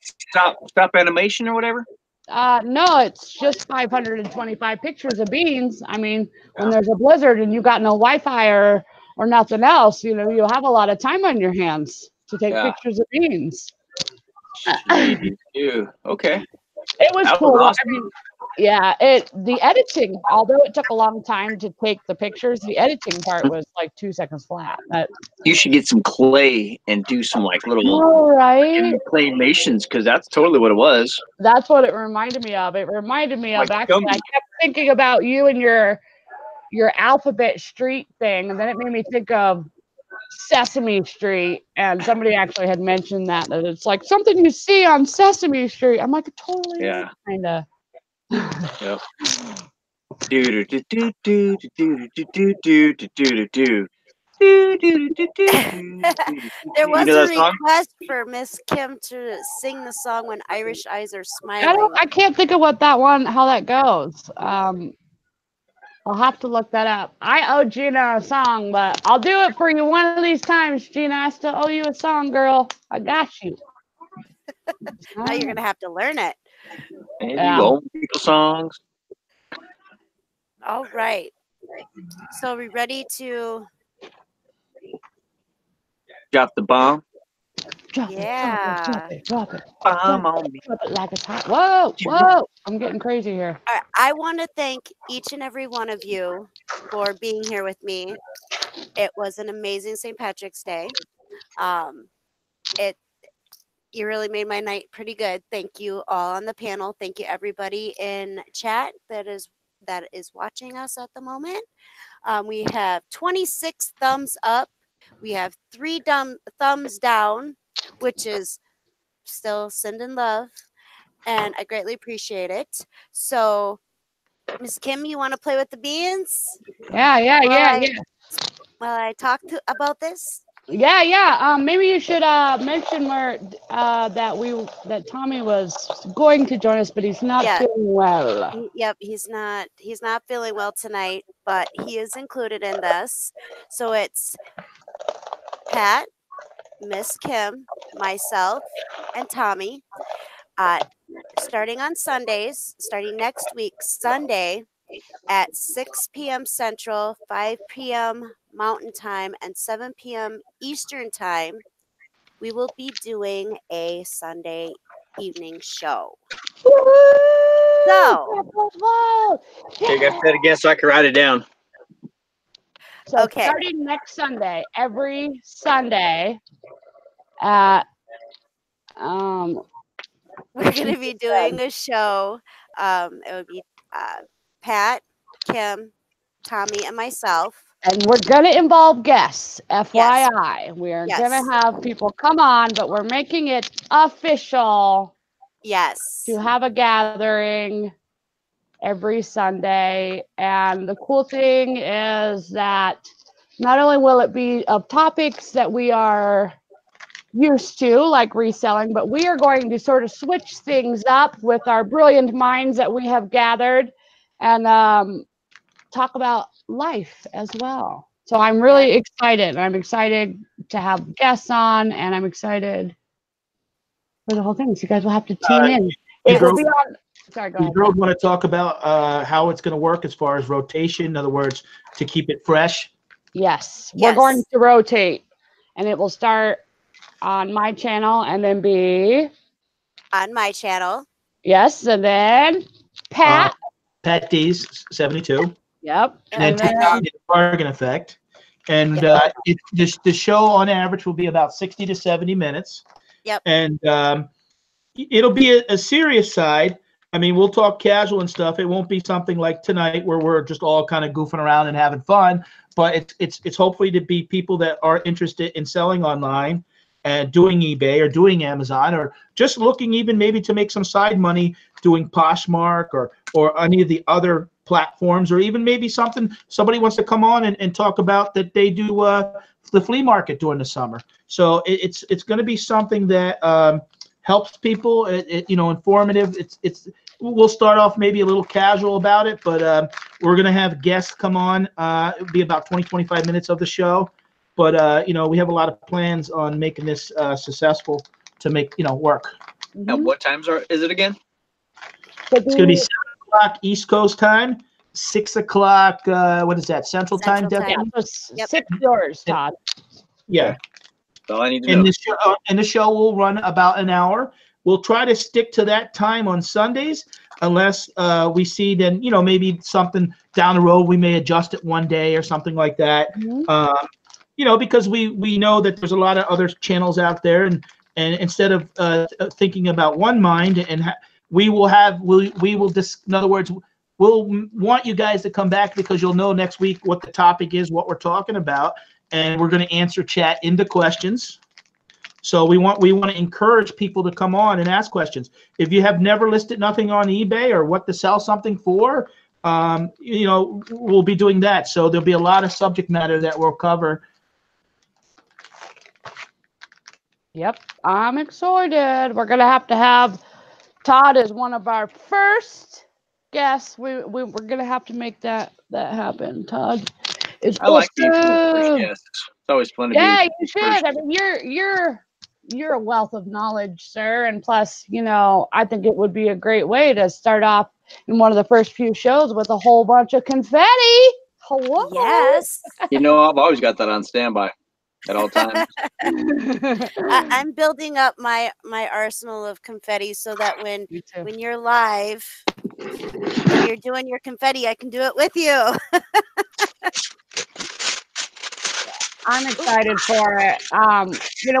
stop animation or whatever? No, it's just 525 pictures of beans. I mean, when there's a blizzard and you got no Wi-Fi or nothing else, you know, you'll have a lot of time on your hands to take Yeah. pictures of beans. Jeez, you. Okay. It was That was cool. awesome. I mean, yeah, the editing, although it took a long time to take the pictures, the editing part was like 2 seconds flat. You should get some clay and do some like little All right. claymations because that's totally what it was. That's what it reminded me of. It reminded me of Like actually, I gummy. kept thinking about you and your Alphabet Street thing, and then it made me think of Sesame Street, and somebody actually had mentioned that it's like something you see on Sesame Street. I'm like, totally, Yeah. kind of. Yep. Do do do do do do do do do do do do. There was You know a that song? request for Miss Kim to sing the song "When Irish Eyes Are Smiling." I can't think of how that goes. I'll have to look that up. I owe Gina a song, but I'll do it for you one of these times, Gina. I still owe you a song, girl. I got you. Now you're gonna have to learn it. And Yeah. you old people songs. All right. So are we ready to? Drop the bomb. Drop Yeah. it, drop it. Bomb on me. Drop it like it's hot. Whoa. I'm getting crazy here. I want to thank each and every one of you for being here with me. It was an amazing St. Patrick's Day. You really made my night pretty good. Thank you all on the panel. Thank you everybody in chat that is watching us at the moment. We have 26 thumbs up. We have 3 thumbs down, which is still sending love, and I greatly appreciate it. So, Miss Kim, you want to play with the beans? Yeah. While I talk about this? Yeah. Maybe you should mention where that Tommy was going to join us, but he's not feeling well. Yep, he's not feeling well tonight, but he is included in this. So it's Pat, Miss Kim, myself, and Tommy. Starting on Sundays, starting next week, Sunday at 6 p.m. Central, 5 p.m. Mountain Time, and 7 p.m. Eastern Time, we will be doing a Sunday evening show. So, Okay, got to say it again so I can write it down. So starting next Sunday, every Sunday at we're going to be doing a show. It would be Pat, Kim, Tommy, and myself. And we're going to involve guests, FYI. We are going to have people come on, but we're making it official. Yes. To have a gathering every Sunday. And the cool thing is that not only will it be of topics that we are used to, like reselling, but we are going to sort of switch things up with our brilliant minds that we have gathered and talk about life as well. So I'm really excited. I'm excited to have guests on, and I'm excited for the whole thing. So you guys will have to tune in. It will be on. Sorry, go ahead. You want to talk about how it's going to work as far as rotation? In other words, to keep it fresh. Yes, we're going to rotate. and it will start on my channel and then be On my channel. yes, and then Pat. Pat D's 72. Yep. And then And take then the bargain effect. And the show on average will be about 60 to 70 minutes. Yep. And it'll be a serious side. I mean, we'll talk casual and stuff. It won't be something like tonight where we're just all kind of goofing around and having fun. But it's hopefully to be people that are interested in selling online and doing eBay or doing Amazon or just looking even maybe to make some side money doing Poshmark or any of the other platforms, or even maybe somebody wants to come on and talk about that they do the flea market during the summer. So it's going to be something that helps people. Informative. We'll start off maybe a little casual about it, but we're going to have guests come on. It'll be about 20-25 minutes of the show. But we have a lot of plans on making this successful to make work. And what times is it again? It's going to be 7 o'clock East Coast time, 6 o'clock. What is that? Central time. yeah, so 6 yours, Todd. Yeah. That's all I need to know. And the show will run about an hour. We'll try to stick to that time on Sundays, unless we see then maybe something down the road we may adjust it one day or something like that. Because we know that there's a lot of other channels out there, and instead of thinking about one mind, and we will in other words, we'll want you guys to come back because you'll know next week what the topic is, what we're talking about, and we're going to answer chat into questions. So we want to encourage people to come on and ask questions. If you have never listed nothing on eBay or what to sell something for, we'll be doing that. So there'll be a lot of subject matter that we'll cover. Yep, I'm excited. We're gonna have Todd as one of our first guests. We're gonna have to make that happen. Todd, it's I like being awesome. yes. It's always fun to be. Yeah, you should. I mean, you're a wealth of knowledge, sir. And plus, I think it would be a great way to start off in one of the first few shows with a whole bunch of confetti. Hello. Yes. I've always got that on standby at all times. I'm building up my arsenal of confetti so that when you're live and you're doing your confetti, I can do it with you. I'm excited for it.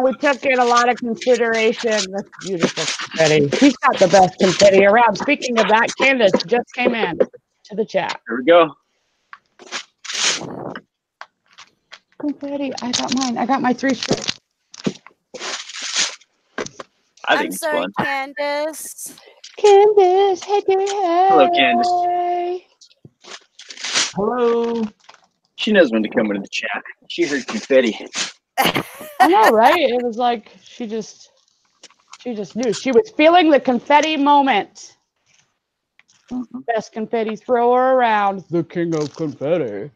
We took in a lot of consideration. That's beautiful confetti. He's got the best confetti around. Speaking of that, Candace just came in to the chat. Here we go. Confetti. I got mine. I got my 3 strips. I think I'm it's sorry, fun. Candace. Candace, hey. Hello, Candace. Hello. She knows when to come into the chat. She heard confetti. I know, right? It was like she just knew. She was feeling the confetti moment. Best confetti thrower around. The king of confetti.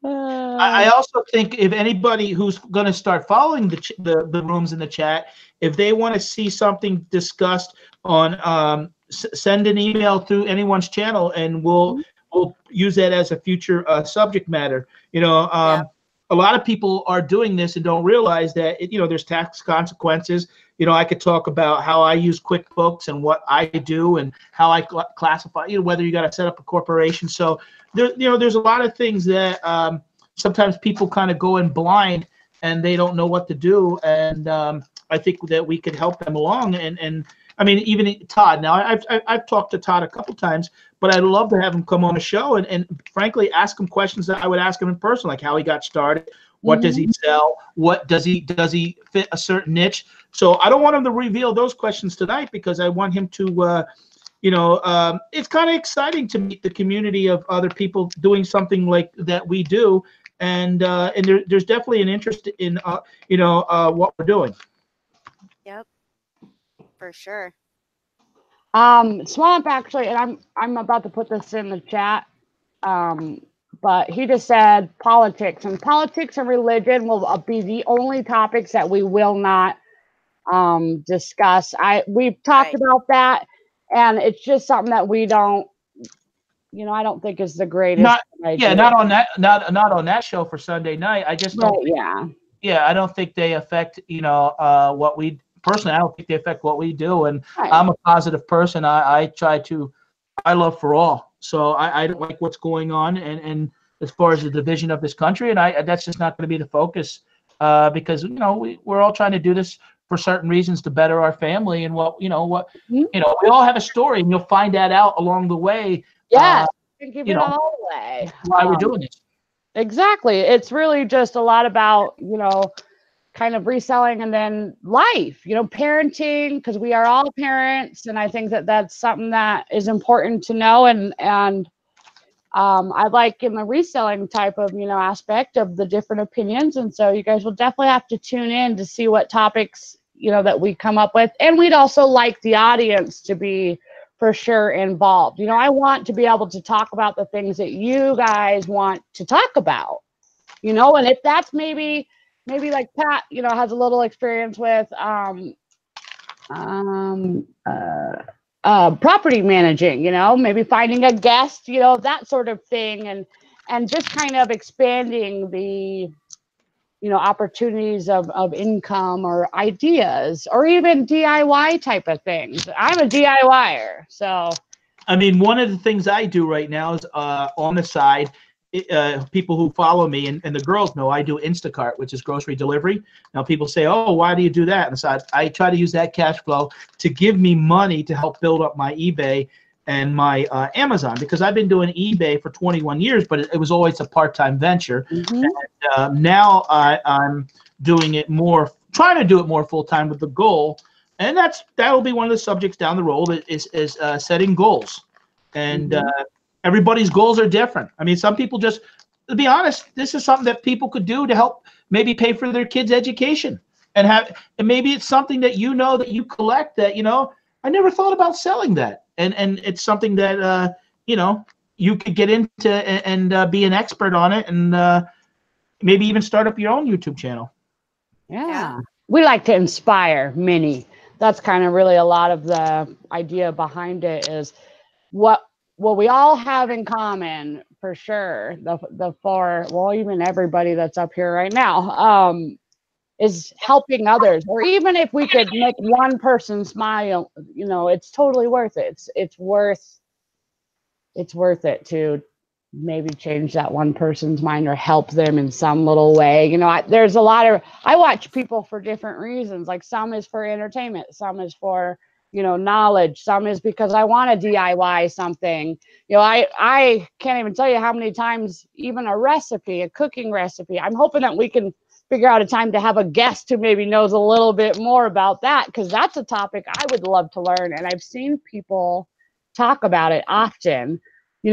I also think if anybody who's going to start following the rooms in the chat, if they want to see something discussed on, send an email through anyone's channel, and we'll use that as a future subject matter. A lot of people are doing this and don't realize that there's tax consequences. I could talk about how I use QuickBooks and what I do and how I classify. Whether you got to set up a corporation. So there's a lot of things that sometimes people kind of go in blind and they don't know what to do. And I think that we could help them along. And I mean, even Todd. Now, I've talked to Todd a couple times, but I'd love to have him come on a show and frankly ask him questions that I would ask him in person, like how he got started, what does he sell, what does he fit a certain niche. So I don't want him to reveal those questions tonight because I want him to. It's kind of exciting to meet the community of other people doing something like that we do, and there's definitely an interest in what we're doing. Yep. For sure. Swamp actually, and I'm about to put this in the chat. But he just said politics and religion will be the only topics that we will not discuss. We've talked about that, and it's just something that we don't I don't think is the greatest Not idea. yeah, not on that show for Sunday night. I just don't. Right, yeah. Yeah, I don't think they affect what we personally. I don't think they affect what we do, and Right. I'm a positive person. I love for all, so I don't like what's going on, and as far as the division of this country, and that's just not going to be the focus, because we're all trying to do this for certain reasons to better our family, and Mhm. we all have a story, and you'll find that out along the way. Yes, you can give you it know, all away. why we're doing this. Exactly. It's really just a lot about, kind of reselling and then life, parenting, because we are all parents. And I think that that's something that is important to know. And I like in the reselling type of, aspect of the different opinions. And so you guys will definitely have to tune in to see what topics, that we come up with. And we'd also like the audience to be for sure involved. I want to be able to talk about the things that you guys want to talk about, and if that's maybe like Pat, has a little experience with property managing, maybe finding a guest, that sort of thing, and just kind of expanding the opportunities of income or ideas or even DIY type of things. I'm a DIYer, so I mean, one of the things I do right now is on the side, people who follow me and the girls know I do Instacart, which is grocery delivery. Now people say, oh, why do you do that? And so I try to use that cash flow to give me money to help build up my eBay and my Amazon, because I've been doing eBay for 21 years, but it was always a part-time venture. Mhm. And now I'm doing it more, trying to do it more full-time with the goal. And that'll be one of the subjects down the road is setting goals. And everybody's goals are different. I mean, some people just, to be honest, this is something that people could do to help maybe pay for their kids' education. And maybe it's something that that you collect that, I never thought about selling that. And it's something that, you could get into and be an expert on it, and maybe even start up your own YouTube channel. Yeah. We like to inspire many. That's kind of really a lot of the idea behind it is what we all have in common for sure. Even everybody that's up here right now, is helping others. Or even if we could make one person smile, it's totally worth it. It's worth it to maybe change that one person's mind or help them in some little way. There's a lot of, I watch people for different reasons. Like some is for entertainment, some is for, knowledge, some is because I want to DIY something. I can't even tell you how many times, even a cooking recipe, I'm hoping that we can figure out a time to have a guest who maybe knows a little bit more about that, because that's a topic I would love to learn. And I've seen people talk about it often,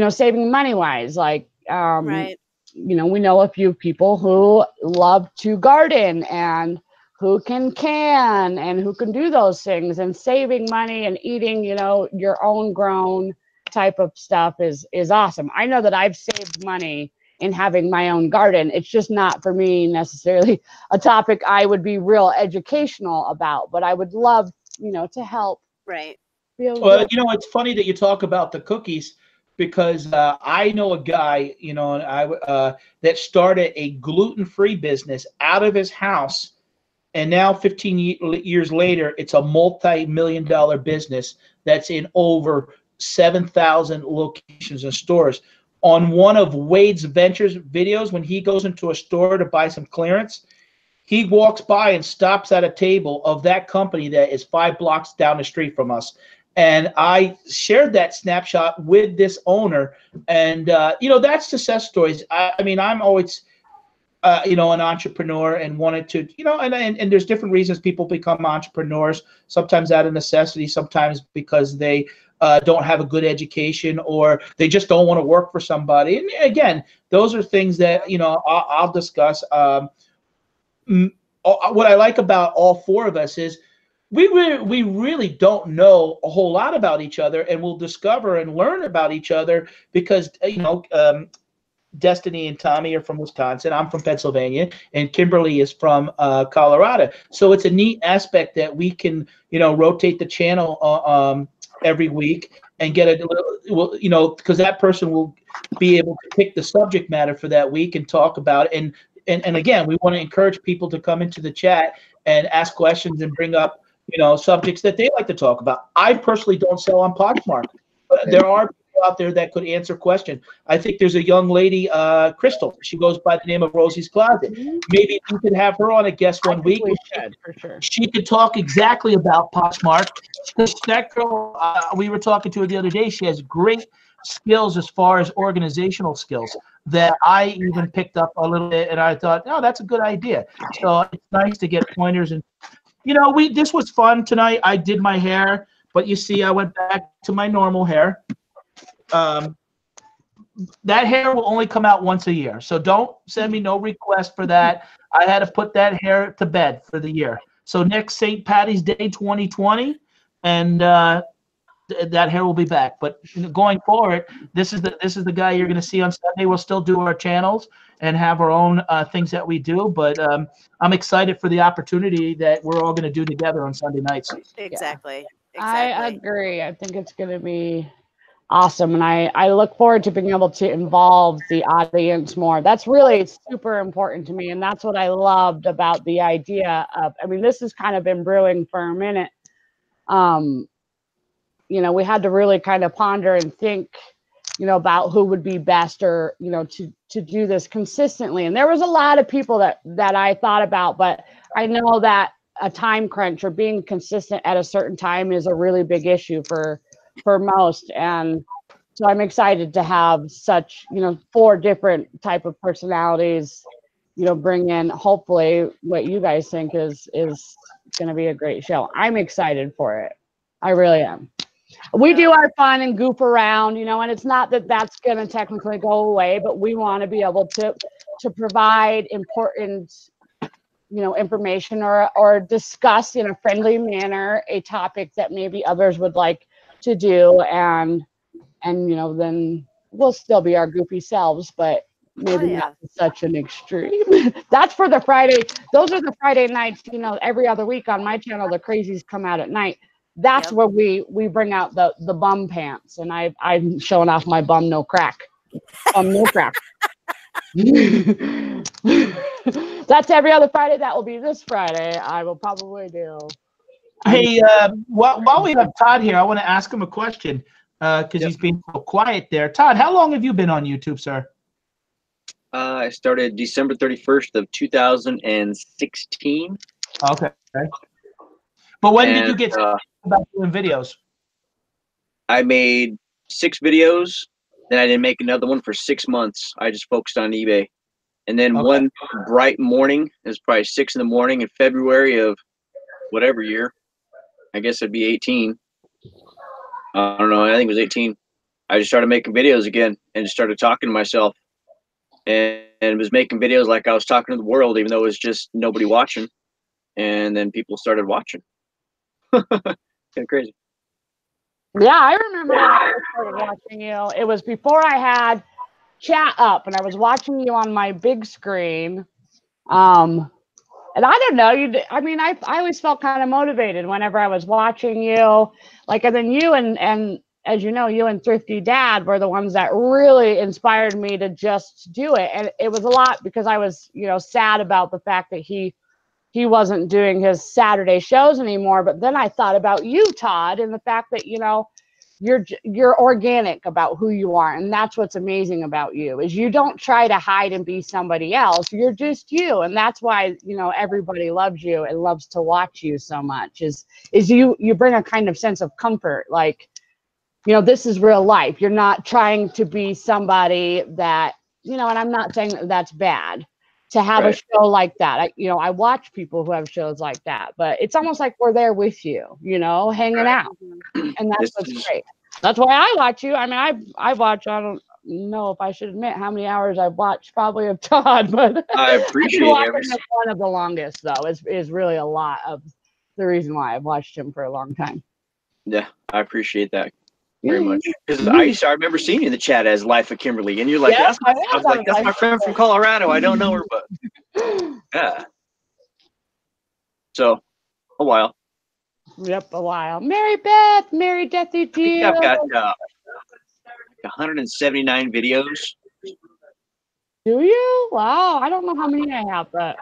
saving money wise, like, Right. we know a few people who love to garden and who can and who can do those things, and saving money and eating, your own grown type of stuff is awesome. I know that I've saved money in having my own garden. It's just not for me necessarily a topic I would be real educational about, but I would love, to help. Right. Well, it's funny that you talk about the cookies, because I know a guy, that started a gluten-free business out of his house, and now 15 years later, it's a multi-million-dollar business that's in over 7,000 locations and stores. On one of Wade's Ventures videos, when he goes into a store to buy some clearance, he walks by and stops at a table of that company that is 5 blocks down the street from us. And I shared that snapshot with this owner. And, that's success stories. I mean, I'm always, an entrepreneur and wanted to, and there's different reasons people become entrepreneurs, sometimes out of necessity, sometimes because they don't have a good education, or they just don't want to work for somebody. And again, those are things that, I'll discuss. What I like about all 4 of us is we really don't know a whole lot about each other, and we'll discover and learn about each other because, Destiny and Tommy are from Wisconsin. I'm from Pennsylvania, and Kimberly is from Colorado. So it's a neat aspect that we can, rotate the channel every week and get a little, well, you know, because that person will be able to pick the subject matter for that week and talk about it. And again, we want to encourage people to come into the chat and ask questions and bring up, you know, subjects that they like to talk about. I personally don't sell on Poshmark, but there are people out there that could answer questions. I think there's a young lady, Crystal. She goes by the name of Rosie's Closet. Maybe we could have her on a guest one week. We should, for sure. She could talk exactly about Poshmark. Because that girl, we were talking to her the other day, she has great skills as far as organizational skills that I even picked up a little bit, and I thought, oh, that's a good idea. So it's nice to get pointers. And you know, this was fun tonight. I did my hair, but you see, I went back to my normal hair. That hair will only come out once a year, so don't send me no request for that. I had to put that hair to bed for the year. So next St. Patty's Day 2020, and that hair will be back. But going forward, this is the guy you're going to see on Sunday. We'll still do our channels and have our own things that we do. But I'm excited for the opportunity that we're all going to do together on Sunday nights. Exactly. I agree. I think it's going to be awesome. And I look forward to being able to involve the audience more. That's really super important to me. And that's what I loved about the idea of, I mean, this has kind of been brewing for a minute. You know, we had to really kind of ponder and think, you know, about who would be best, or, you know, to do this consistently. And there was a lot of people that I thought about, but I know that a time crunch or being consistent at a certain time is a really big issue for most. And so I'm excited to have such, you know, 4 different type of personalities, you know, bring in hopefully what you guys think is going to be a great show. I'm excited for it. I really am. We do our fun and goof around, you know, and it's not that that's going to technically go away, but we want to be able to provide important, you know, information or discuss in a friendly manner a topic that maybe others would like to do, and you know, then we'll still be our goofy selves, but maybe not to such an extreme. That's for the Friday. Those are the Friday nights, you know, every other week on my channel, the crazies come out at night. That's where we bring out the bum pants, and I'm showing off my bum no crack. No crack. That's every other Friday. That will be this Friday. I will probably do. Hey, while we have Todd here, I want to ask him a question because he's being so quiet there. Todd, how long have you been on YouTube, sir? I started December 31st of 2016. Okay. But when did you get about doing videos? I made 6 videos. Then I didn't make another one for 6 months. I just focused on eBay. And then one bright morning, it was probably 6 in the morning in February of whatever year. I guess it'd be 18. I don't know. I think it was 18. I just started making videos again and just started talking to myself. And was making videos like I was talking to the world, even though it was just nobody watching. And then people started watching. Kind of crazy. Yeah, I remember when I first started watching you. It was before I had chat up, and I was watching you on my big screen. And I don't know, I mean, I always felt kind of motivated whenever I was watching you. Like, and then you and as you know, you and Thrifty Dad were the ones that really inspired me to just do it. And it was a lot because I was, you know, sad about the fact that he wasn't doing his Saturday shows anymore. But then I thought about you, Todd, and the fact that, you know, you're organic about who you are. And that's what's amazing about you, is you don't try to hide and be somebody else. You're just you. And that's why, you know, everybody loves you and loves to watch you so much, is you bring a kind of sense of comfort. Like, you know, this is real life. You're not trying to be somebody that, you know, and I'm not saying that that's bad to have a show like that. I watch people who have shows like that, but it's almost like we're there with you, you know, hanging out. And that's what's great. That's why I watch you. I mean, I watch, I don't know if I should admit how many hours I've watched probably of Todd, but I appreciate it. One of the longest, though, is really a lot of the reason why I've watched him for a long time. Yeah, I appreciate that very much. Because I remember seeing you in the chat as Life of Kimberly, and you're like, I was like, that's my friend from Colorado. I don't know her, but yeah. So, a while. Yep, a while. Mary Beth, Mary Deathy I to think you. I've got 179 videos. Do you? Wow, I don't know how many I have, but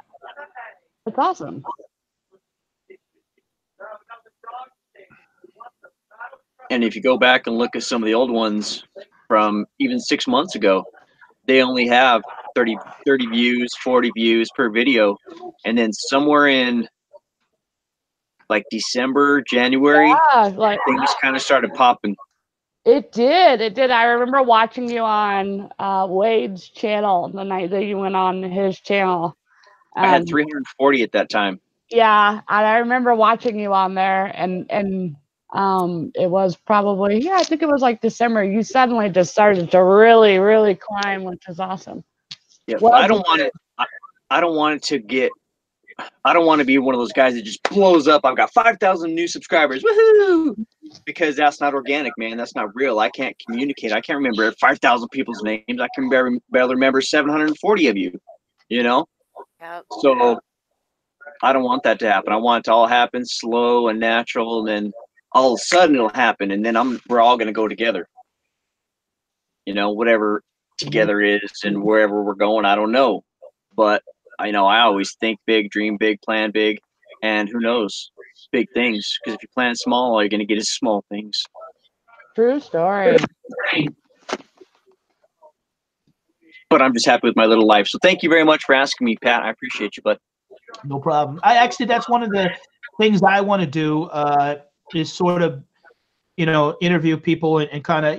it's awesome. And if you go back and look at some of the old ones from even 6 months ago, they only have 30 views, 40 views per video. And then somewhere in like December, January, Yeah, like things kind of started popping. it did. It did. I remember watching you on Wade's channel the night that you went on his channel. I had And 340 at that time. yeah, and I remember watching you on there, and it was probably, yeah, I think it was like December. You suddenly just started to really, really climb, which is awesome. Yeah, Well, I don't want it. I don't want it to get. I don't want to be one of those guys that just blows up. I've got 5,000 new subscribers, woohoo! Because that's not organic, man. That's not real. I can't communicate. I can't remember 5,000 people's names. I can barely remember 740 of you. You know. Yep. So I don't want that to happen. I want it to all happen slow and natural, and then all of a sudden it'll happen, and then we're all gonna go together. You know, whatever together is, and wherever we're going, I don't know, but I know I always think big, dream big, plan big, and who knows, big things. Because if you plan small, all you're gonna get is small things. true story. But I'm just happy with my little life. So thank you very much for asking me, Pat. I appreciate you, bud. No problem. I actually, that's one of the things I want to do, is sort of, interview people and kind of,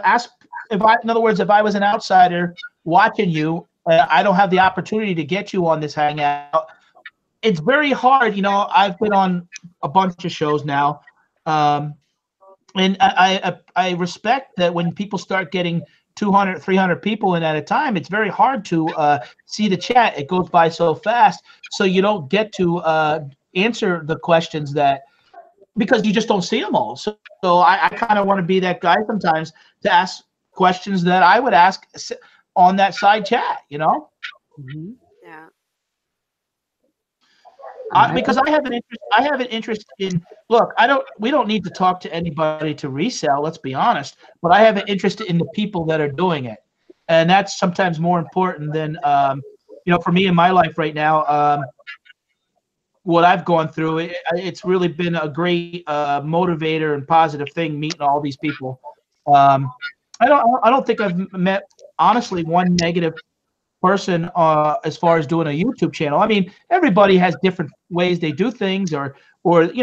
ask in other words, if I was an outsider watching you, I don't have the opportunity to get you on this hangout. It's very hard. I've been on a bunch of shows now. And I respect that when people start getting 200, 300 people in at a time, it's very hard to see the chat. It goes by so fast. So you don't get to answer the questions because you just don't see them all. So I kind of want to be that guy sometimes to ask questions that I would ask on that side chat, Mm-hmm. Yeah. Because I have an interest in, look, we don't need to talk to anybody to resell, let's be honest, but I have an interest in the people that are doing it. And that's sometimes more important than, for me in my life right now, what I've gone through, it's really been a great motivator and positive thing meeting all these people. I don't think I've met, honestly, one negative person as far as doing a YouTube channel. I mean, everybody has different ways they do things, or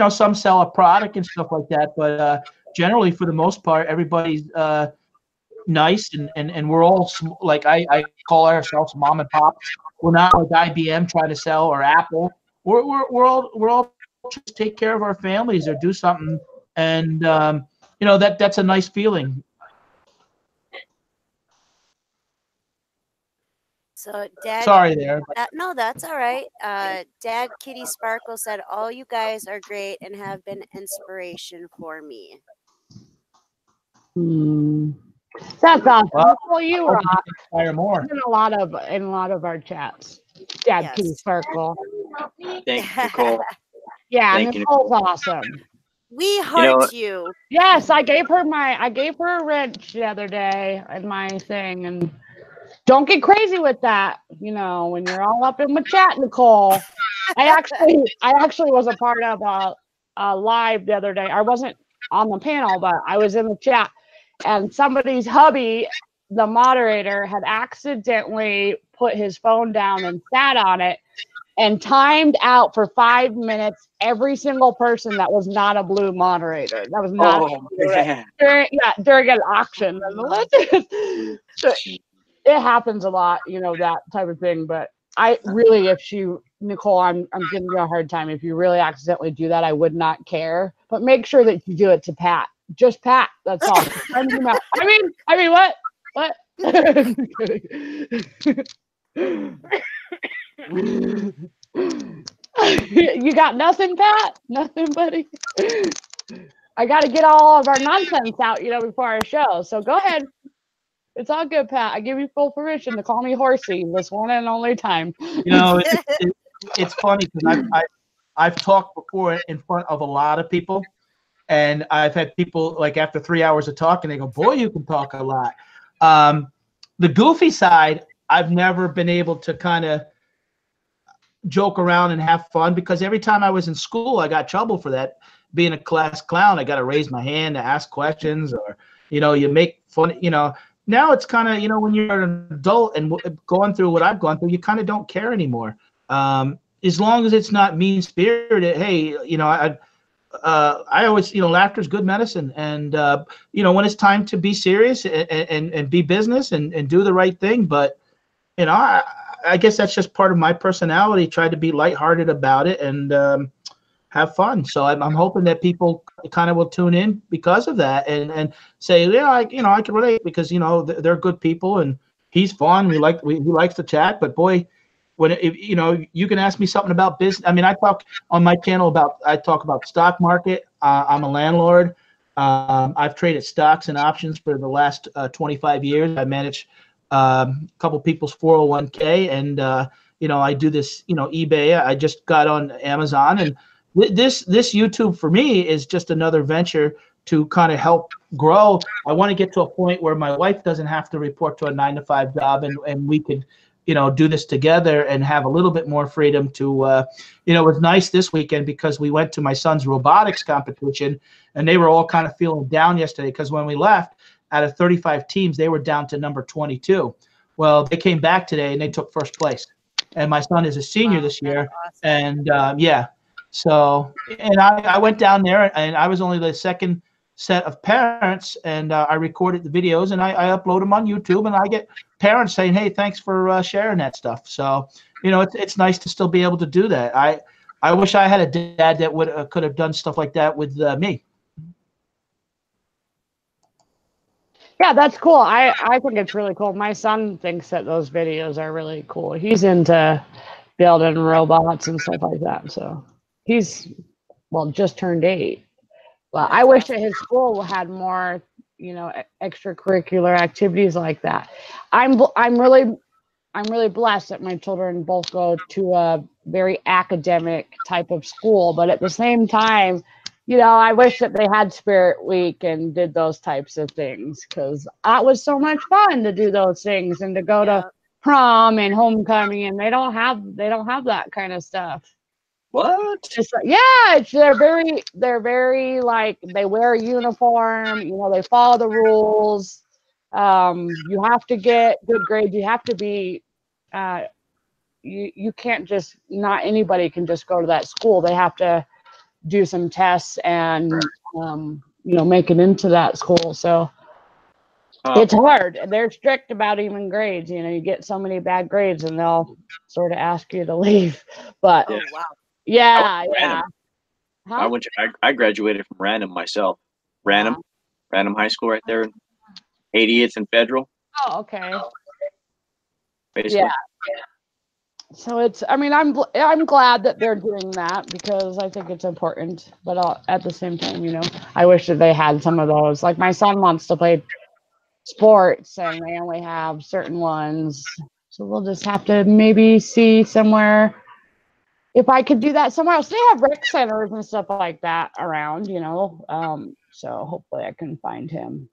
some sell a product and stuff like that. But generally, for the most part, everybody's nice, and we're all like I call ourselves mom and pops. We're not like IBM trying to sell, or Apple. We're all just take care of our families or do something, and that's a nice feeling. So, Dad, Sorry there. no, that's all right. Dad Kitty Sparkle said, "All you guys are great and have been inspiration for me." That's awesome. Well, Well, you I hope rock. you can inspire more. In a lot of our chats. Dad Yes. Kitty Circle. Thank you, Nicole. Yeah, Thank you. Nicole's awesome. We know heart what? you. Yes, I gave her a wrench the other day in my thing, and don't get crazy with that. When you're all up in the chat, Nicole. I actually was a part of a live the other day. I wasn't on the panel, but I was in the chat, and somebody's hubby, the moderator, had accidentally put his phone down and sat on it and timed out for 5 minutes every single person that was not a blue moderator. That was not man. during an auction. So it happens a lot, that type of thing. But I really, Nicole, I'm giving you a hard time. If you really accidentally do that, I would not care. But make sure that you do it to Pat. Just Pat. That's all. I mean, what? What? You got nothing, Pat? Nothing, buddy? I got to get all of our nonsense out, before our show. So go ahead. It's all good, Pat. I give you full permission to call me Horsey this one and only time. It's funny because I've talked before in front of a lot of people, and I've had people like after 3 hours of talking, they go, "Boy, you can talk a lot." The goofy side, I've never been able to kind of joke around and have fun because every time I was in school, I got trouble for that. Being a class clown, I got to raise my hand to ask questions, or you make fun. Now it's kind of when you're an adult and going through what I've gone through, you kind of don't care anymore. As long as it's not mean spirited. Hey, I always, laughter is good medicine. And, when it's time to be serious and be business and do the right thing. But, I guess that's just part of my personality, try to be lighthearted about it and have fun. So I'm hoping that people kind of will tune in because of that and say, yeah, I can relate because, they're good people and he's fun. He likes to chat, but boy, you can ask me something about business. I mean, I talk on my channel I talk about stock market. I'm a landlord. I've traded stocks and options for the last 25 years. I manage a couple people's 401k, and I do this. eBay. I just got on Amazon, and this YouTube for me is just another venture to kind of help grow. I want to get to a point where my wife doesn't have to report to a 9-to-5 job, and we could do this together and have a little bit more freedom to, it was nice this weekend because we went to my son's robotics competition and they were all kind of feeling down yesterday because when we left, out of 35 teams, they were down to number 22. Well, they came back today and they took first place. And my son is a senior this year. Awesome. And yeah, so, and I went down there and I was only the second set of parents, and I recorded the videos and I upload them on YouTube, and I get parents saying, "Hey, thanks for sharing that stuff." So, it's nice to still be able to do that. I wish I had a dad that could have done stuff like that with me. Yeah, that's cool. I think it's really cool. My son thinks that those videos are really cool. He's into building robots and stuff like that. So he's just turned 8. Well, I wish that his school had more, extracurricular activities like that. I'm really blessed that my children both go to a very academic type of school, but at the same time, I wish that they had Spirit Week and did those types of things because that was so much fun to do those things and to go to prom and homecoming, and they don't have that kind of stuff. What? They're very like they wear a uniform. They follow the rules. You have to get good grades. You have to be. You can't just. Not anybody can just go to that school. They have to do some tests and make it into that school. So it's hard. They're strict about even grades. You get so many bad grades, and they'll sort of ask you to leave. But wow. Yeah. Huh? I graduated from Random myself. Random High School right there, 80th and Federal. Oh, okay. Basically. Yeah. So I'm glad that they're doing that because I think it's important. But at the same time, I wish that they had some of those. Like my son wants to play sports, and they only have certain ones. So we'll just have to maybe see somewhere. If I could do that somewhere else, they have rec centers and stuff like that around, so hopefully I can find him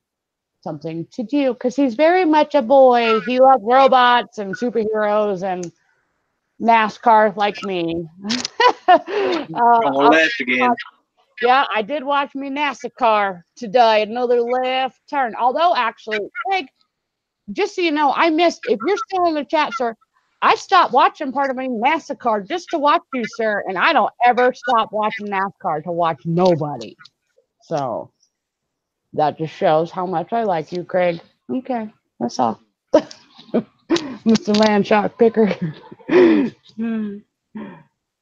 something to do because he's very much a boy. He loves robots and superheroes and NASCAR like me. Left again. Yeah, I did watch me NASCAR today. Another left turn. Although, actually, Greg, just so you know, I missed. If you're still in the chat, sir, I stopped watching part of my NASCAR just to watch you, sir, and I don't ever stop watching NASCAR to watch nobody. So that just shows how much I like you, Craig. Okay, that's all. Mr. Landshock Picker.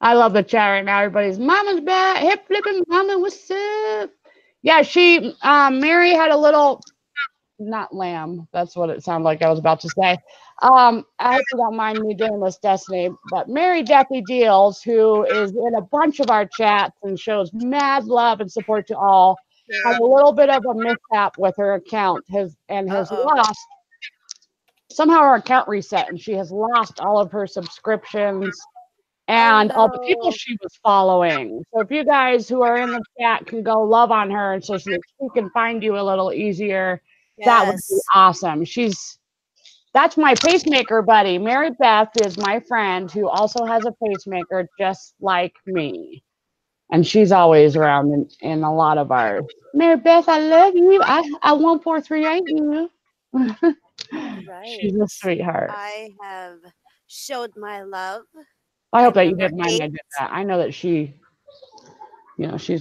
I love the chat right now. Everybody's mama's back, hip flipping mama, what's up? Yeah, Mary had a little. Not lamb. That's what it sounded like I was about to say. I hope you don't mind me doing this, Destiny. But Mary Deathy Deals, who is in a bunch of our chats and shows mad love and support to all, had a little bit of a mishap with her account, has lost. Somehow her account reset, and she has lost all of her subscriptions and all the people no. she was following. So if you guys who are in the chat can go love on her and so that she can find you a little easier, that would be Yes. awesome. That's my pacemaker buddy. Mary Beth is my friend who also has a pacemaker just like me. And she's always around in a lot of ours. Mary Beth, I love you. I 1438 you. Right. She's a sweetheart. I have showed my love. I hope I'm that you number didn't mind 8. I did that. I know that she's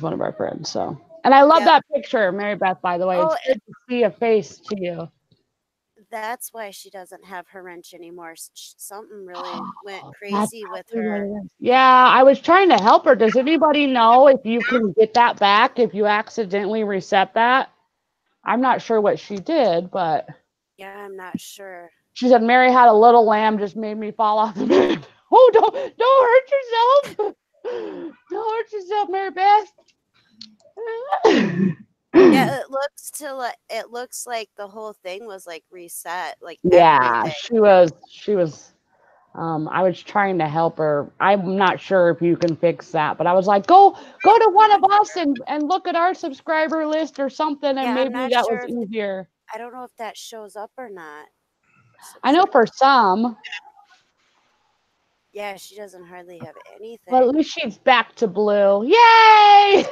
one of our friends. So, and I love Yep. that picture, Mary Beth. By the way, Oh, it's good to see a face to you. that's why she doesn't have her wrench anymore. Something really went That's crazy with probably what her. it is. Yeah, I was trying to help her. Does anybody know if you can get that back if you accidentally reset that? I'm not sure what she did, but Yeah, I'm not sure. she said Mary had a little lamb just made me fall off the bed. Oh, don't hurt yourself. Don't hurt yourself, Mary Beth. Yeah, it looks like the whole thing was like reset, like Yeah, everything. she was I was trying to help her. I'm not sure if you can fix that, but I was like, go to one of us and look at our subscriber list or something, and Yeah, I'm maybe not that was sure if easier. I don't know if that shows up or not. I know for some, Yeah, she doesn't hardly have but at anything. least she's back to blue. Yay!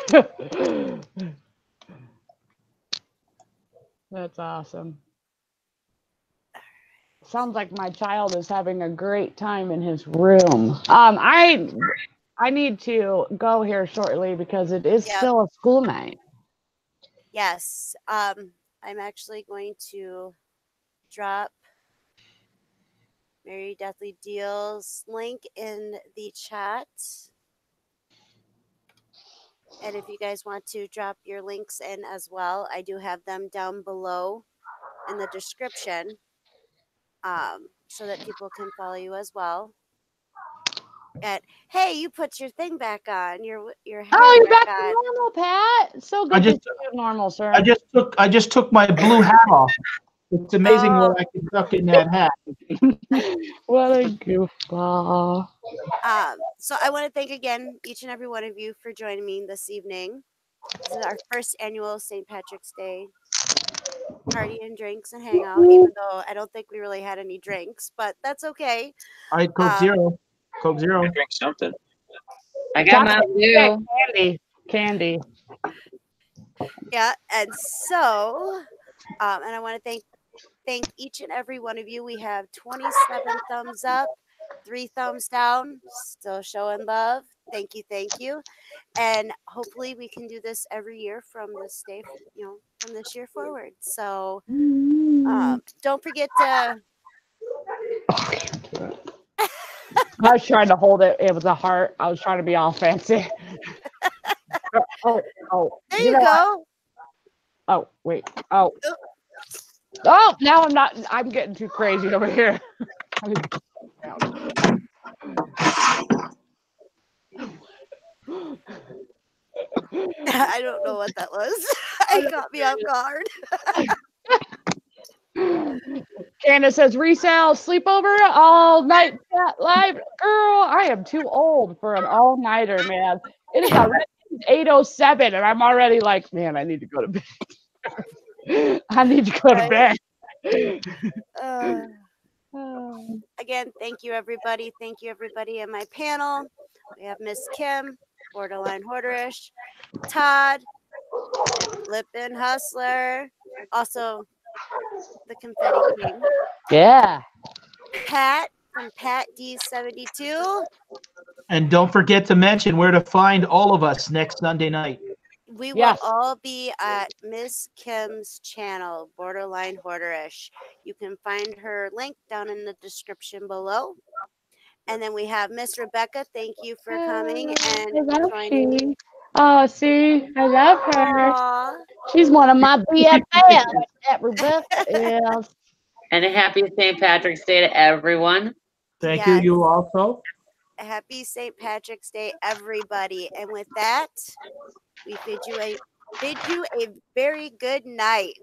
That's awesome. Sounds like my child is having a great time in his room. I need to go here shortly because it is Yep. still a school night. Yes. I'm actually going to drop Mary Deathly Deals link in the chat. And if you guys want to drop your links in as well, I do have them down below in the description, so that people can follow you as well. And hey, you put your thing back on, your Oh, hair you're back back to on. normal, Pat. So I good to see just you normal, sir. I just took my blue hat off. It's amazing what I can tuck in that hat. What a goofball. So I want to thank again each and every one of you for joining me this evening. This is our first annual St. Patrick's Day party and drinks and hangout, even though I don't think we really had any drinks, but that's okay. All right, Coke Zero. Coke Zero. Drink something. I got Mountain Dew. Candy. Yeah, and so, and I want to thank each and every one of you. We have 27 thumbs up, 3 thumbs down, still showing love. Thank you, and hopefully we can do this every year from this day, from this year forward. So, don't forget to. I was trying to hold it. It was a heart. I was trying to be all fancy. Oh. There you go. Oh, wait. Oh, now I'm not. I'm getting too crazy over here. I don't know what that was. It got me off guard. Candace says resale sleepover all night chat live. Girl, I am too old for an all nighter, man. It is already 8:07, and I'm already like, man, I need to go to bed. I need to go to bed. Again, thank you everybody. Thank you everybody in my panel. We have Miss Kim, Borderline Hoarderish, Todd, Flippin' Hustler, also the Confetti King. Yeah. Pat from Pat D72. And don't forget to mention where to find all of us next Sunday night. We will all be at Miss Kim's channel, Borderline Hoarderish. You can find her link down in the description below. And then we have Miss Rebecca. Thank you for coming and joining me. Oh, see, I love her. Aww. She's one of my BFFs. That Rebecca is. And a happy St. Patrick's Day to everyone. Thank you. You also. Happy St. Patrick's Day, everybody. And with that, we bid you a very good night.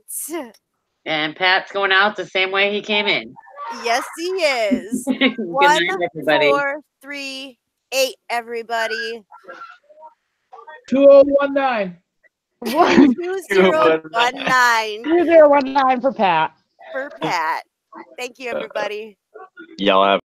And Pat's going out the same way he came in. Yes, he is. Good 1, night, everybody. 4, 3, 8, everybody. 2019. 2019 2019 for Pat. for Pat. Thank you, everybody. Y'all have